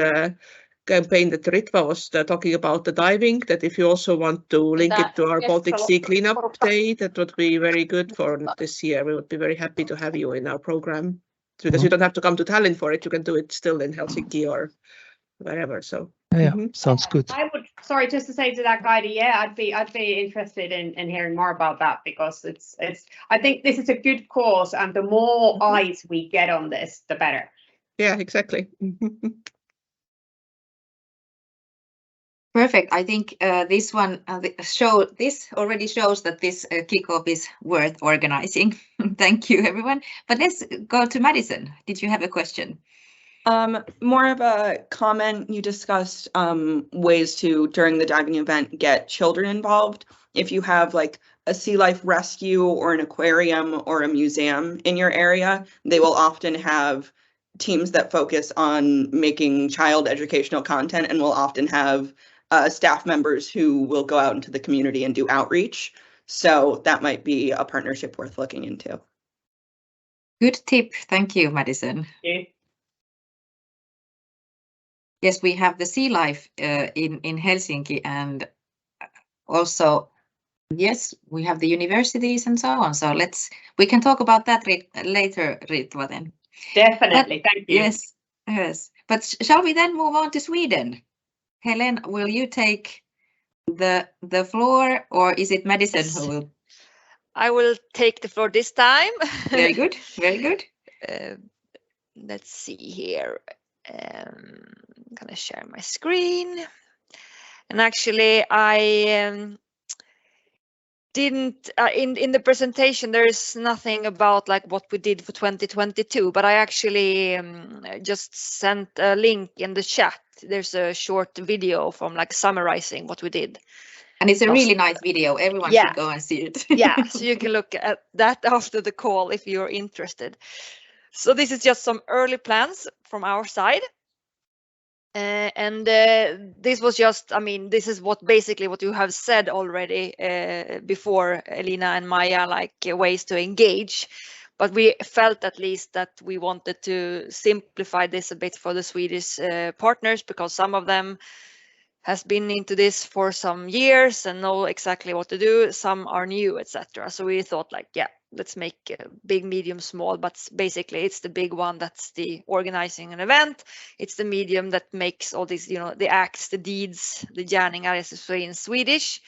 campaign that Ritva was talking about, the diving, that if you also want to link it to our Baltic Sea cleanup day, that would be very good for this year. We would be very happy to have you in our program, because you don't have to come to Tallinn for it. You can do it still in Helsinki or wherever. So Yeah, sounds good. I would, sorry, just to say to that, Kaidi, yeah, I'd be interested in hearing more about that, because it's I think this is a good cause, and the more eyes we get on this, the better. Yeah, exactly. Perfect. I think this one this already shows that this kickoff is worth organizing. Thank you, everyone. But let's go to Madison. Did you have a question? More of a comment. You discussed ways to, during the diving event, get children involved. If you have like a sea life rescue or an aquarium or a museum in your area, they will often have teams that focus on making child educational content, and will often have staff members who will go out into the community and do outreach. So that might be a partnership worth looking into. Good tip. Thank you, Madison. Yeah. Yes, we have the sea life in Helsinki, and also, yes, we have the universities and so on. So we can talk about that later, Ritva, then. Definitely. Thank you. Yes, yes. But shall we then move on to Sweden? Helen, will you take the floor, or is it Madison who will? I will take the floor this time. Very good, very good. Let's see here. I'm gonna share my screen. And actually, I didn't in the presentation. There is nothing about like what we did for 2022, but I actually just sent a link in the chat. There's a short video from like summarizing what we did. And it's a really nice video. Everyone should go and see it. Yeah, so you can look at that after the call if you're interested. So this is just some early plans from our side. This was just, I mean, this is basically what you have said already before, Elina and Maja, like ways to engage. But we felt at least that we wanted to simplify this a bit for the Swedish partners, because some of them has been into this for some years and know exactly what to do. Some are new, etc. So we thought like, yeah, let's make big, medium, small, but basically it's the big one that's the organizing an event. It's the medium that makes all these, you know, the acts, the deeds, the gärningar is in Swedish.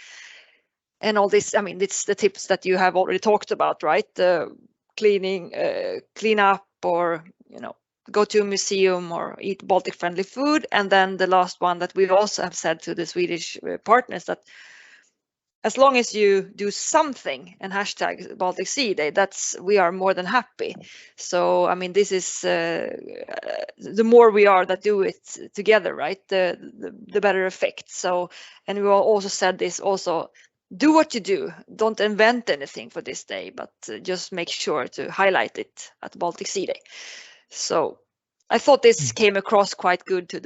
And all this, I mean, it's the tips that you have already talked about, right? The cleaning, clean up, or, you know, go to a museum or eat Baltic friendly food. And then the last one that we also have said to the Swedish partners, that as long as you do something and hashtag Baltic Sea Day, we are more than happy. So, I mean, this is the more we are that do it together, right? The better effect. So, and we also said this also, do what you do. Don't invent anything for this day, but just make sure to highlight it at Baltic Sea Day. So I thought this came across quite good to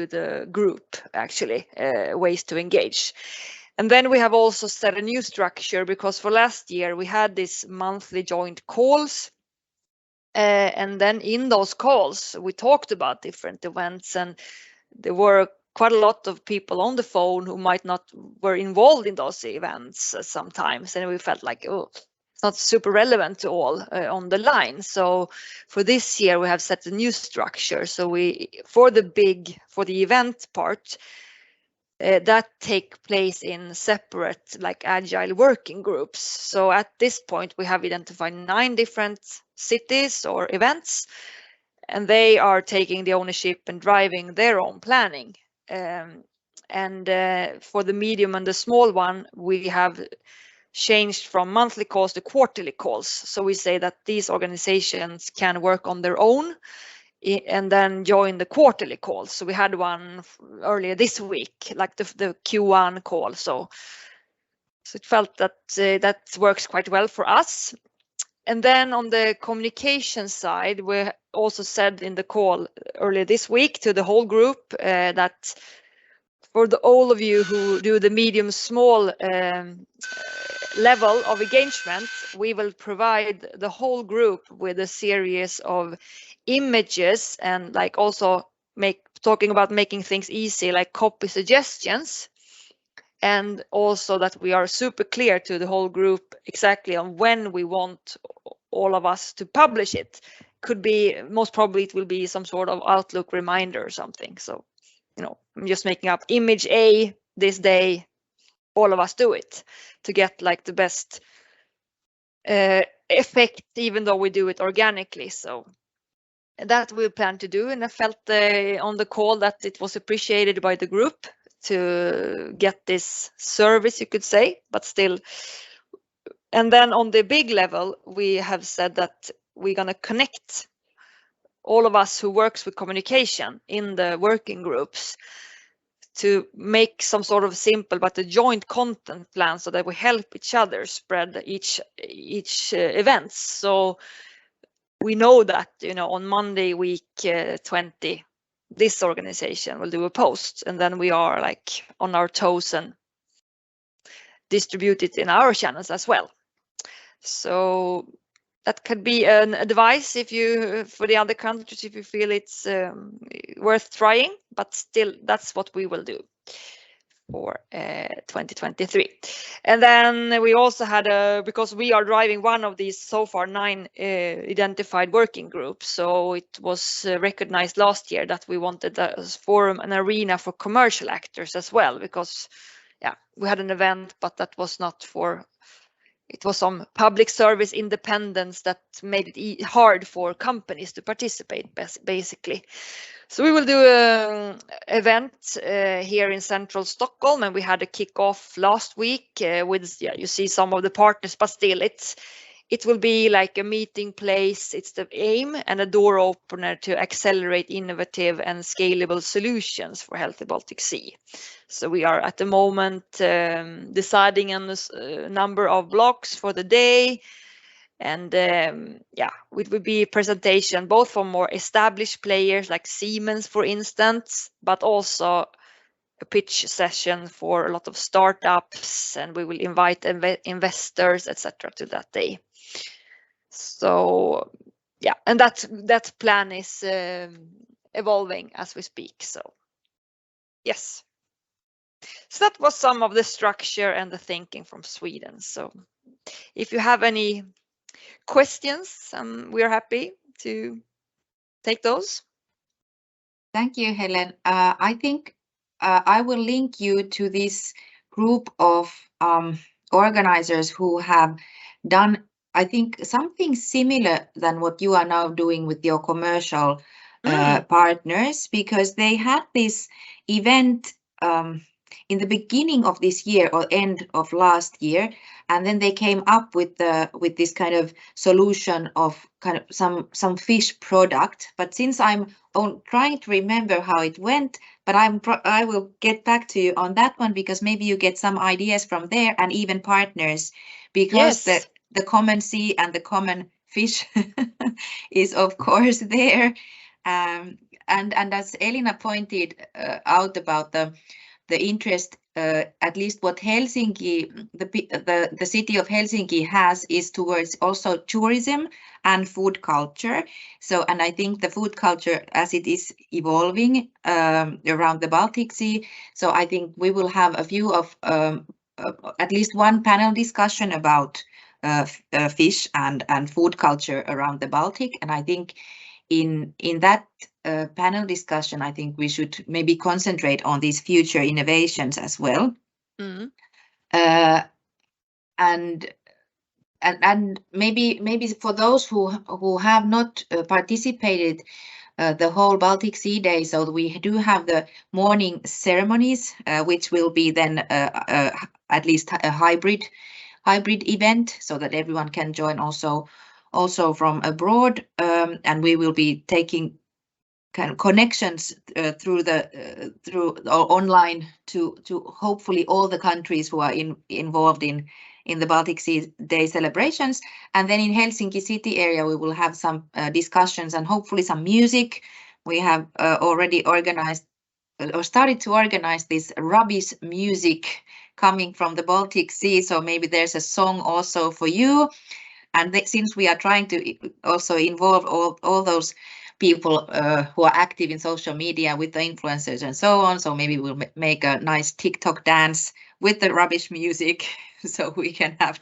the group, actually, ways to engage. And then we have also set a new structure, because for last year we had these monthly joint calls. And then in those calls, we talked about different events, and there were quite a lot of people on the phone who might not were involved in those events sometimes. And we felt like, oh, it's not super relevant to all on the line. So for this year, we have set a new structure. So for the event part, that take place in separate, like, agile working groups. So at this point, we have identified 9 different cities or events, and they are taking the ownership and driving their own planning. For the medium and the small one, we have changed from monthly calls to quarterly calls. So we say that these organizations can work on their own and then join the quarterly calls. So we had one earlier this week, like the Q1 call. So it felt that that works quite well for us. And then on the communication side, we also said in the call earlier this week to the whole group that for all of you who do the medium small level of engagement, we will provide the whole group with a series of images, and like also make talking about making things easy, like copy suggestions, and also that we are super clear to the whole group exactly on when we want all of us to publish it. Could be, most probably it will be some sort of Outlook reminder or something. So, you know, I'm just making up image A this day, all of us do it to get like the best effect, even though we do it organically. So that we plan to do, and I felt on the call that it was appreciated by the group to get this service, you could say, but still. And then on the big level, we have said that we're going to connect all of us who works with communication in the working groups to make some sort of simple but a joint content plan so that we help each other spread each events. So we know that, you know, on Monday week 20, this organization will do a post, and then we are like on our toes and distribute it in our channels as well. So that could be an advice if you, for the other countries, if you feel it's worth trying, but still that's what we will do for 2023. And then we also had because we are driving one of these so far 9 identified working groups, so it was recognized last year that we wanted a forum, an arena for commercial actors as well, because yeah, we had an event, but that was not for, it was some public service independence that made it hard for companies to participate, basically. So we will do an event here in central Stockholm, and we had a kickoff last week with, yeah, you see some of the partners, but still it will be like a meeting place. It's the aim and a door opener to accelerate innovative and scalable solutions for Healthy Baltic Sea. So we are at the moment deciding on this number of blocks for the day. And yeah, it would be a presentation both for more established players like Siemens, for instance, but also a pitch session for a lot of startups, and we will invite investors, etc., to that day. So yeah, and that plan is evolving as we speak. So yes, so that was some of the structure and the thinking from Sweden. So if you have any questions, we are happy to take those. Thank you, Helen. I think I will link you to this group of organizers who have done, I think, something similar than what you are now doing with your commercial partners, because they had this event in the beginning of this year or end of last year, and then they came up with this kind of solution of kind of some fish product. But since I'm trying to remember how it went, but I will get back to you on that one, because maybe you get some ideas from there and even partners, because yes, the common sea and the common fish is of course there. And as Elina pointed out about the interest, at least what Helsinki, the city of Helsinki has, is towards also tourism and food culture. So, and I think the food culture as it is evolving around the Baltic Sea. So I think we will have a few of at least one panel discussion about fish and food culture around the Baltic. And I think in that panel discussion, I think we should maybe concentrate on these future innovations as well. And maybe for those who have not participated the whole Baltic Sea Day, so we do have the morning ceremonies, which will be then at least a hybrid event, so that everyone can join also from abroad, and we will be taking kind of connections through online to hopefully all the countries who are involved in the Baltic Sea Day celebrations. And then in Helsinki city area, we will have some discussions and hopefully some music. We have already organized or started to organize this rubbish music coming from the Baltic Sea. So maybe there's a song also for you. And since we are trying to also involve all those people who are active in social media with the influencers and so on. So maybe we'll make a nice TikTok dance with the rubbish music, so we can have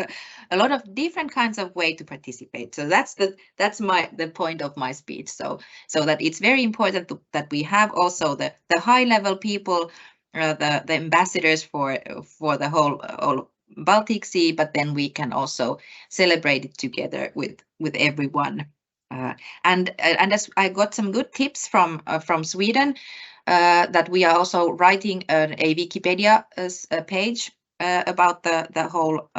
a lot of different kinds of way to participate. So that's the point of my speech. So that it's very important that we have also the high level people, the ambassadors for the whole Baltic Sea, but then we can also celebrate it together with everyone. And as I got some good tips from Sweden, that we are also writing a Wikipedia page about the whole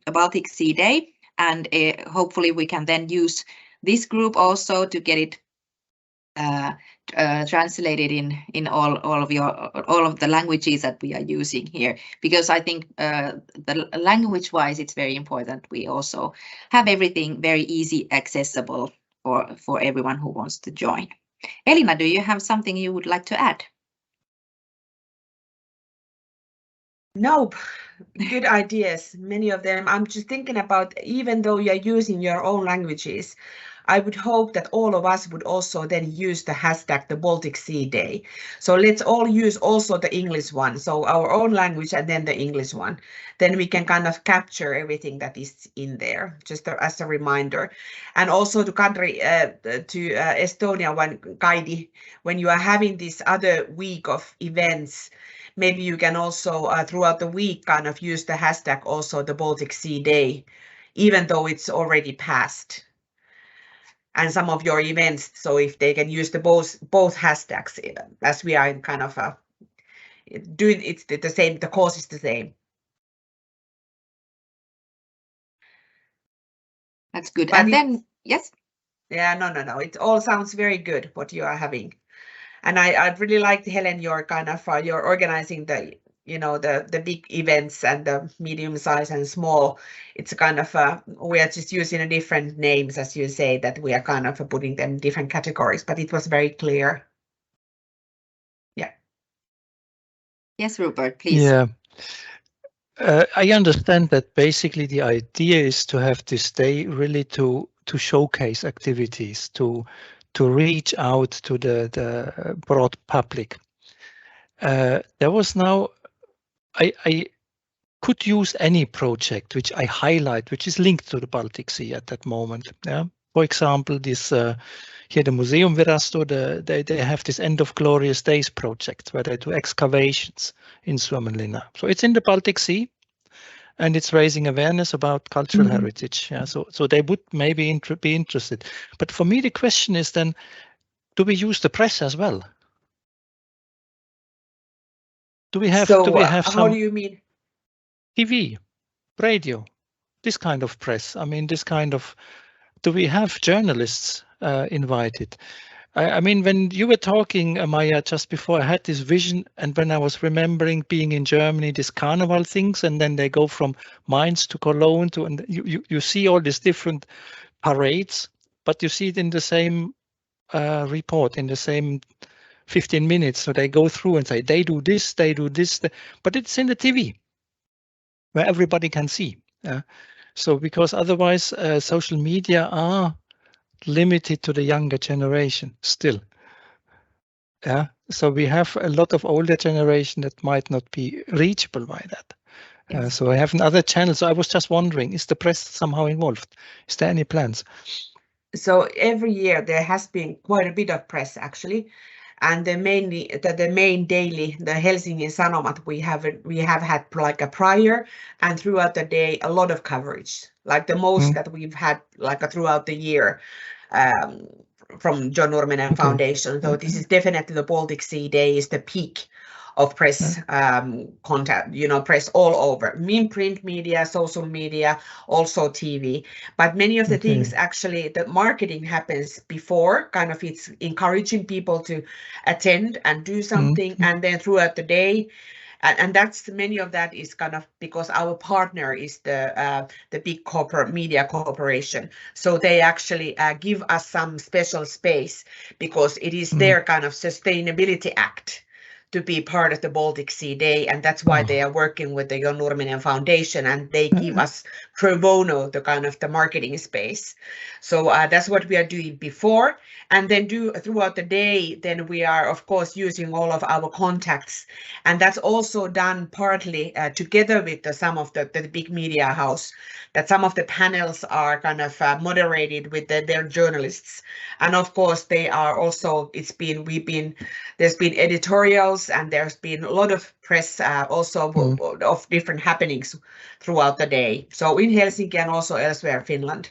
Baltic Sea Day, and hopefully we can then use this group also to get it translated in all of the languages that we are using here, because I think the language wise it's very important we also have everything very easy accessible for everyone who wants to join. Elina, do you have something you would like to add? Nope. Good ideas, many of them. I'm just thinking about, even though you're using your own languages, I would hope that all of us would also then use the hashtag the Baltic Sea Day. So let's all use also the English one. So our own language and then the English one. Then we can kind of capture everything that is in there, just as a reminder. And also to country, to Estonia, one Kaidi, when you are having this other week of events, maybe you can also throughout the week kind of use the hashtag also the Baltic Sea Day, even though it's already passed. And some of your events, so if they can use the both hashtags, as we are in kind of doing it's the same, the cause is the same. That's good. But and then yes. Yeah, no. It all sounds very good what you are having. And I'd really like, Helen, your kind of you're organizing the the big events and the medium size and small. It's kind of we are just using a different names, as you say, that we are kind of putting them in different categories, but it was very clear. Yeah. Yes, Rupert, please. Yeah. I understand that basically the idea is to have this day really to showcase activities, to reach out to the broad public. There was now, I could use any project which I highlight, which is linked to the Baltic Sea at that moment. Yeah. For example, this here the Museum Virasto, they have this End of Glorious Days project where they do excavations in Suomenlinna. So it's in the Baltic Sea, and it's raising awareness about cultural heritage. Yeah. So they would maybe be interested. But for me, the question is then, do we use the press as well? Do we have how some do you mean? TV, radio, this kind of press? I mean, this kind of, do we have journalists invited? I mean, when you were talking, Maya, just before, I had this vision, and when I was remembering being in Germany, these carnival things, and then they go from Mainz to Cologne to, and you see all these different parades, but you see it in the same report, in the same 15 minutes. So they go through and say, they do this, but it's in the TV where everybody can see. So because otherwise social media are limited to the younger generation still. Yeah. So we have a lot of older generation that might not be reachable by that. Yes. So I have another channel. So I was just wondering, is the press somehow involved? Is there any plans? So every year there has been quite a bit of press actually. And the main daily, the Helsingin Sanomat, we have had like a prior and throughout the day a lot of coverage, like the most that we've had like throughout the year from John Nurminen Foundation. So this is definitely the Baltic Sea Day is the peak of press content, press all over, print media, social media, also TV. But many of the things actually, the marketing happens before, kind of it's encouraging people to attend and do something, and then throughout the day. And that's many of that is kind of because our partner is the big media corporation. So they actually give us some special space because it is their kind of sustainability act to be part of the Baltic Sea Day, and that's why they are working with the Jon Nurminen Foundation, and they give us pro bono the kind of the marketing space. So that's what we are doing before, and then throughout the day, then we are of course using all of our contacts, and that's also done partly together with some of the big media house, that some of the panels are kind of moderated with their journalists, and of course they are also, there's been editorials, and there's been a lot of press also of different happenings throughout the day. So in Helsinki and also elsewhere in Finland,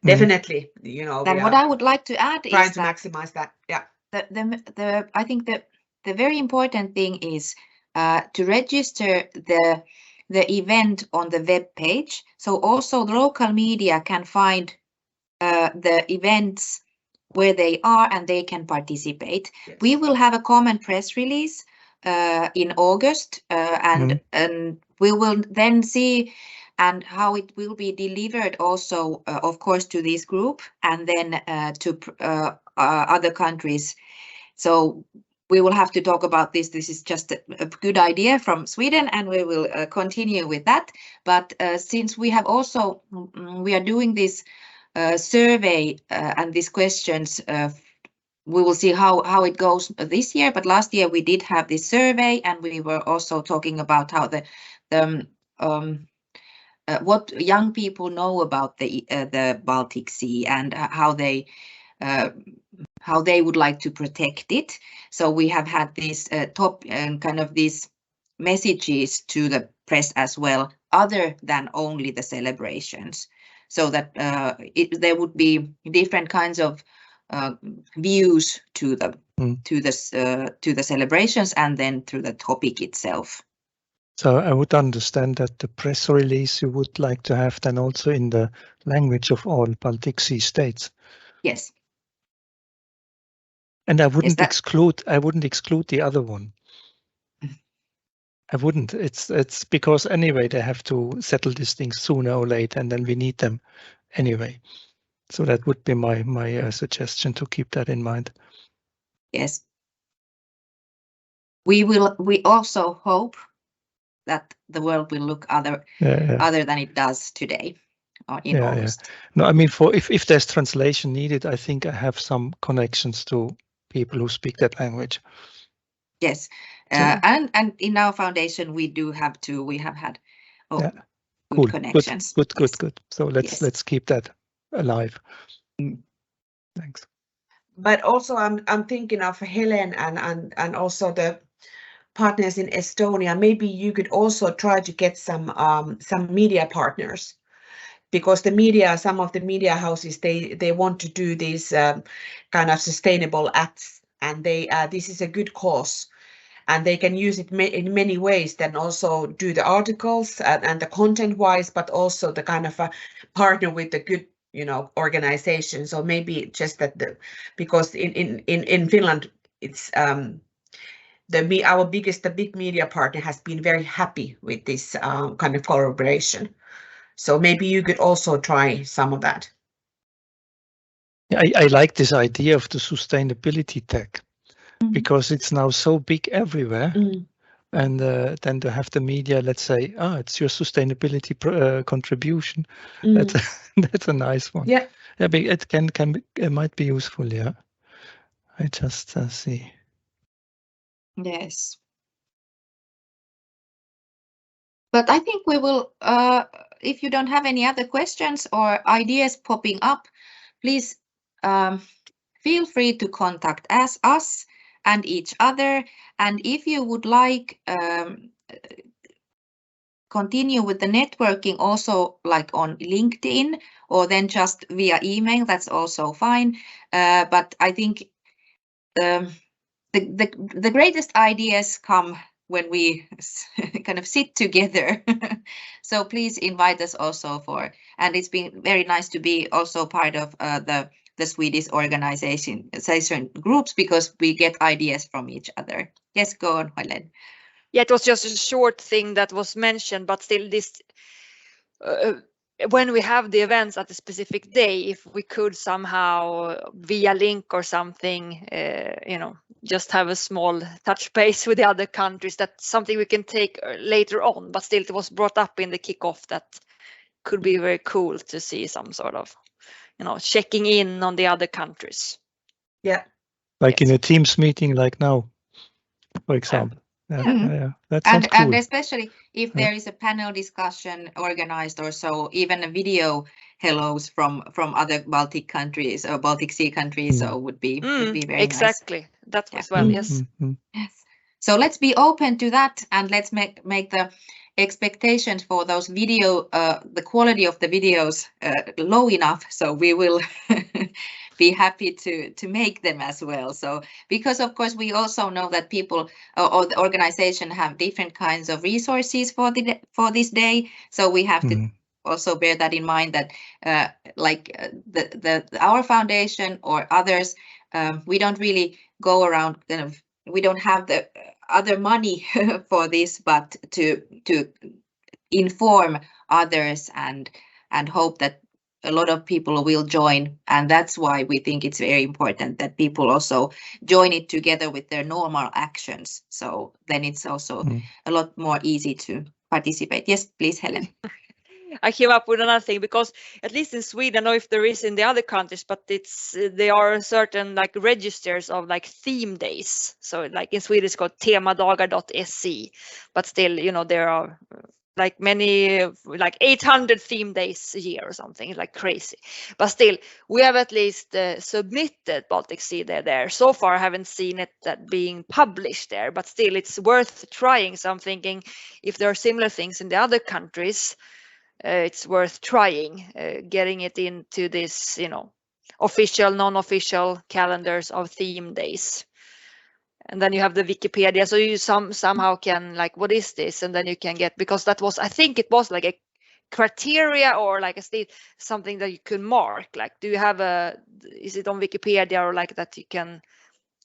definitely, you know. And what I would like to add is trying to maximize that. Yeah. I think the very important thing is to register the event on the web page. So also the local media can find the events where they are, and they can participate. Yes. We will have a common press release in August, and we will then see and how it will be delivered also, of course, to this group, and then to other countries. So we will have to talk about this. This is just a good idea from Sweden, and we will continue with that. But since we have also, we are doing this survey and these questions, we will see how it goes this year. But last year we did have this survey, and we were also talking about how what young people know about the Baltic Sea, and how they would like to protect it. So we have had these top kind of these messages to the press as well, other than only the celebrations, so that there would be different kinds of views to the celebrations, and then to the topic itself. So I would understand that the press release you would like to have then also in the language of all Baltic Sea states. Yes. And I wouldn't exclude the other one. I wouldn't. It's because anyway they have to settle these things sooner or later, and then we need them anyway. So that would be my suggestion, to keep that in mind. Yes. We also hope that the world will look other than it does today, in August. Yeah. No, I mean, if there's translation needed, I think I have some connections to people who speak that language. Yes, and in our foundation we have had good connections. Good. So let's keep that alive. Thanks. But also I'm thinking of Helen and also the partners in Estonia. Maybe you could also try to get some media partners, because some of the media houses, they want to do these kind of sustainable acts, and this is a good cause, and they can use it in many ways. Then also do the articles and the content wise, but also the kind of a partner with the good, you know, organization. So maybe just that because in Finland it's the big media partner has been very happy with this kind of collaboration. So maybe you could also try some of that. I like this idea of the sustainability tag, because it's now so big everywhere. And then to have the media, let's say, it's your sustainability contribution. That's a nice one. Yeah, but it might be useful. Yeah, I just see. Yes. But I think we will, if you don't have any other questions or ideas popping up, please feel free to contact us and each other. And if you would like continue with the networking also, like on LinkedIn, or then just via email, that's also fine. But I think the greatest ideas come when we kind of sit together. So please invite us also and it's been very nice to be also part of the Swedish organization groups, because we get ideas from each other. Yes, go on, Helen. Yeah, it was just a short thing that was mentioned, but still this when we have the events at a specific day, if we could somehow via link or something, just have a small touch base with the other countries, that's something we can take later on, but still it was brought up in the kickoff that could be very cool to see some sort of, checking in on the other countries. Yeah. Like in a Teams meeting like now, for example. Yeah. That sounds cool. And especially if there is a panel discussion organized or so, even a video hellos from other Baltic countries or Baltic Sea countries, so would be very exactly. nice. That as well, yes. Yes. So let's be open to that, and let's make the expectations for those video, the quality of the videos low enough, so we will be happy to make them as well. So because of course we also know that people or the organization have different kinds of resources for this day, so we have to also bear that in mind that our foundation or others, we don't really go around we don't have the other money for this, but to inform others and hope that a lot of people will join, and that's why we think it's very important that people also join it together with their normal actions. So then it's also a lot more easy to participate. Yes, please, Helen. I came up with another thing, because at least in Sweden, I don't know if there is in the other countries, but there are certain like registers of like theme days. So like in Sweden it's called temadagar.se, but still, there are like many, like 800 theme days a year or something, like crazy. But still, we have at least submitted Baltic Sea there. So far, I haven't seen it being published there, but still it's worth trying. So I'm thinking if there are similar things in the other countries, it's worth trying, getting it into this, official, non-official calendars of theme days. And then you have the Wikipedia, so you somehow can like, what is this? And then you can get, because that was, I think it was like a criteria or like a state, something that you could mark. Like, do you have is it on Wikipedia or like that you can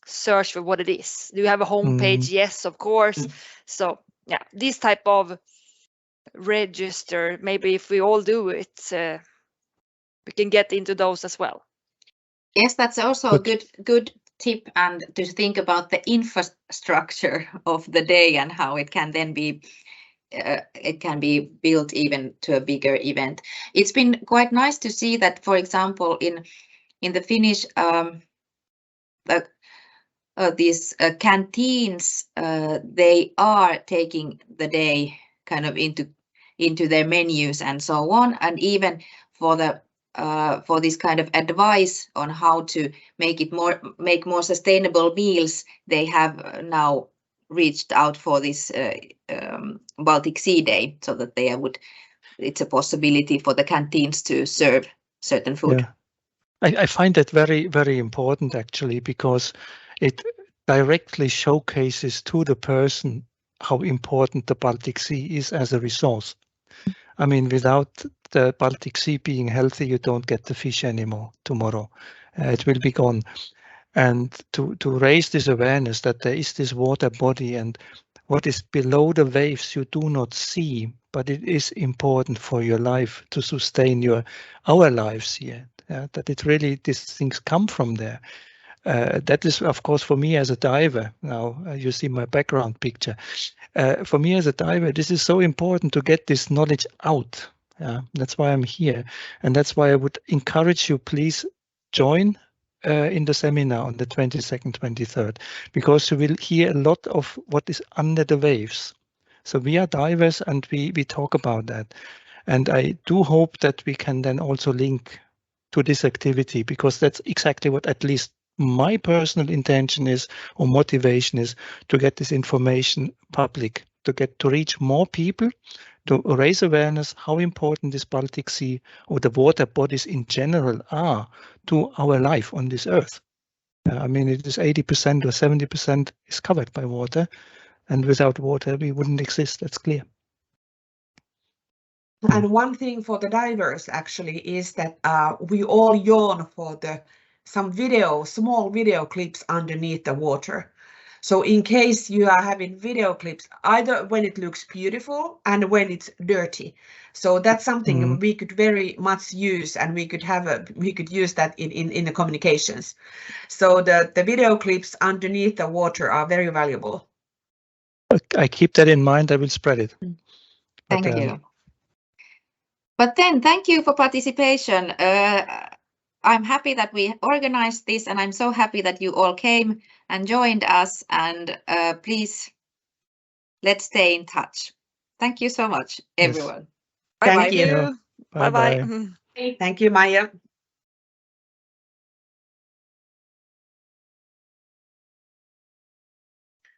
search for what it is? Do you have a homepage? Yes, of course. So yeah, this type of register, maybe if we all do it, we can get into those as well. Yes, that's also a good tip, and to think about the infrastructure of the day and how it can then be built even to a bigger event. It's been quite nice to see that, for example, in the Finnish these canteens, they are taking the day kind of into their menus and so on, and even for this kind of advice on how to make more sustainable meals, they have now reached out for this Baltic Sea Day, so that it's a possibility for the canteens to serve certain food. Yeah. I find that very, very important actually, because it directly showcases to the person how important the Baltic Sea is as a resource. I mean, without the Baltic Sea being healthy, you don't get the fish anymore tomorrow. It will be gone. And to raise this awareness that there is this water body, and what is below the waves you do not see, but it is important for your life to sustain our lives here. That it really, these things come from there. That is, of course, for me as a diver. Now you see my background picture. For me as a diver, this is so important to get this knowledge out. That's why I'm here, and that's why I would encourage you, please join in the seminar on the 22nd, 23rd, because you will hear a lot of what is under the waves. So we are divers, and we talk about that, and I do hope that we can then also link to this activity, because that's exactly what at least my personal intention is, or motivation is, to get this information public, to reach more people, to raise awareness how important this Baltic Sea or the water bodies in general are to our life on this earth. I mean, it is 80% or 70% is covered by water, and without water we wouldn't exist. That's clear. And one thing for the divers actually is that we all yearn for some small video clips underneath the water. So in case you are having video clips, either when it looks beautiful and when it's dirty. So that's something we could very much use, and we could use that in the communications. So the video clips underneath the water are very valuable. I keep that in mind. I will spread it. Thank you. But then, thank you for participation. I'm happy that we organized this, and I'm so happy that you all came and joined us. And please, let's stay in touch. Thank you so much, everyone. Thank you. Bye-bye. Bye-bye. Thank you, Maija.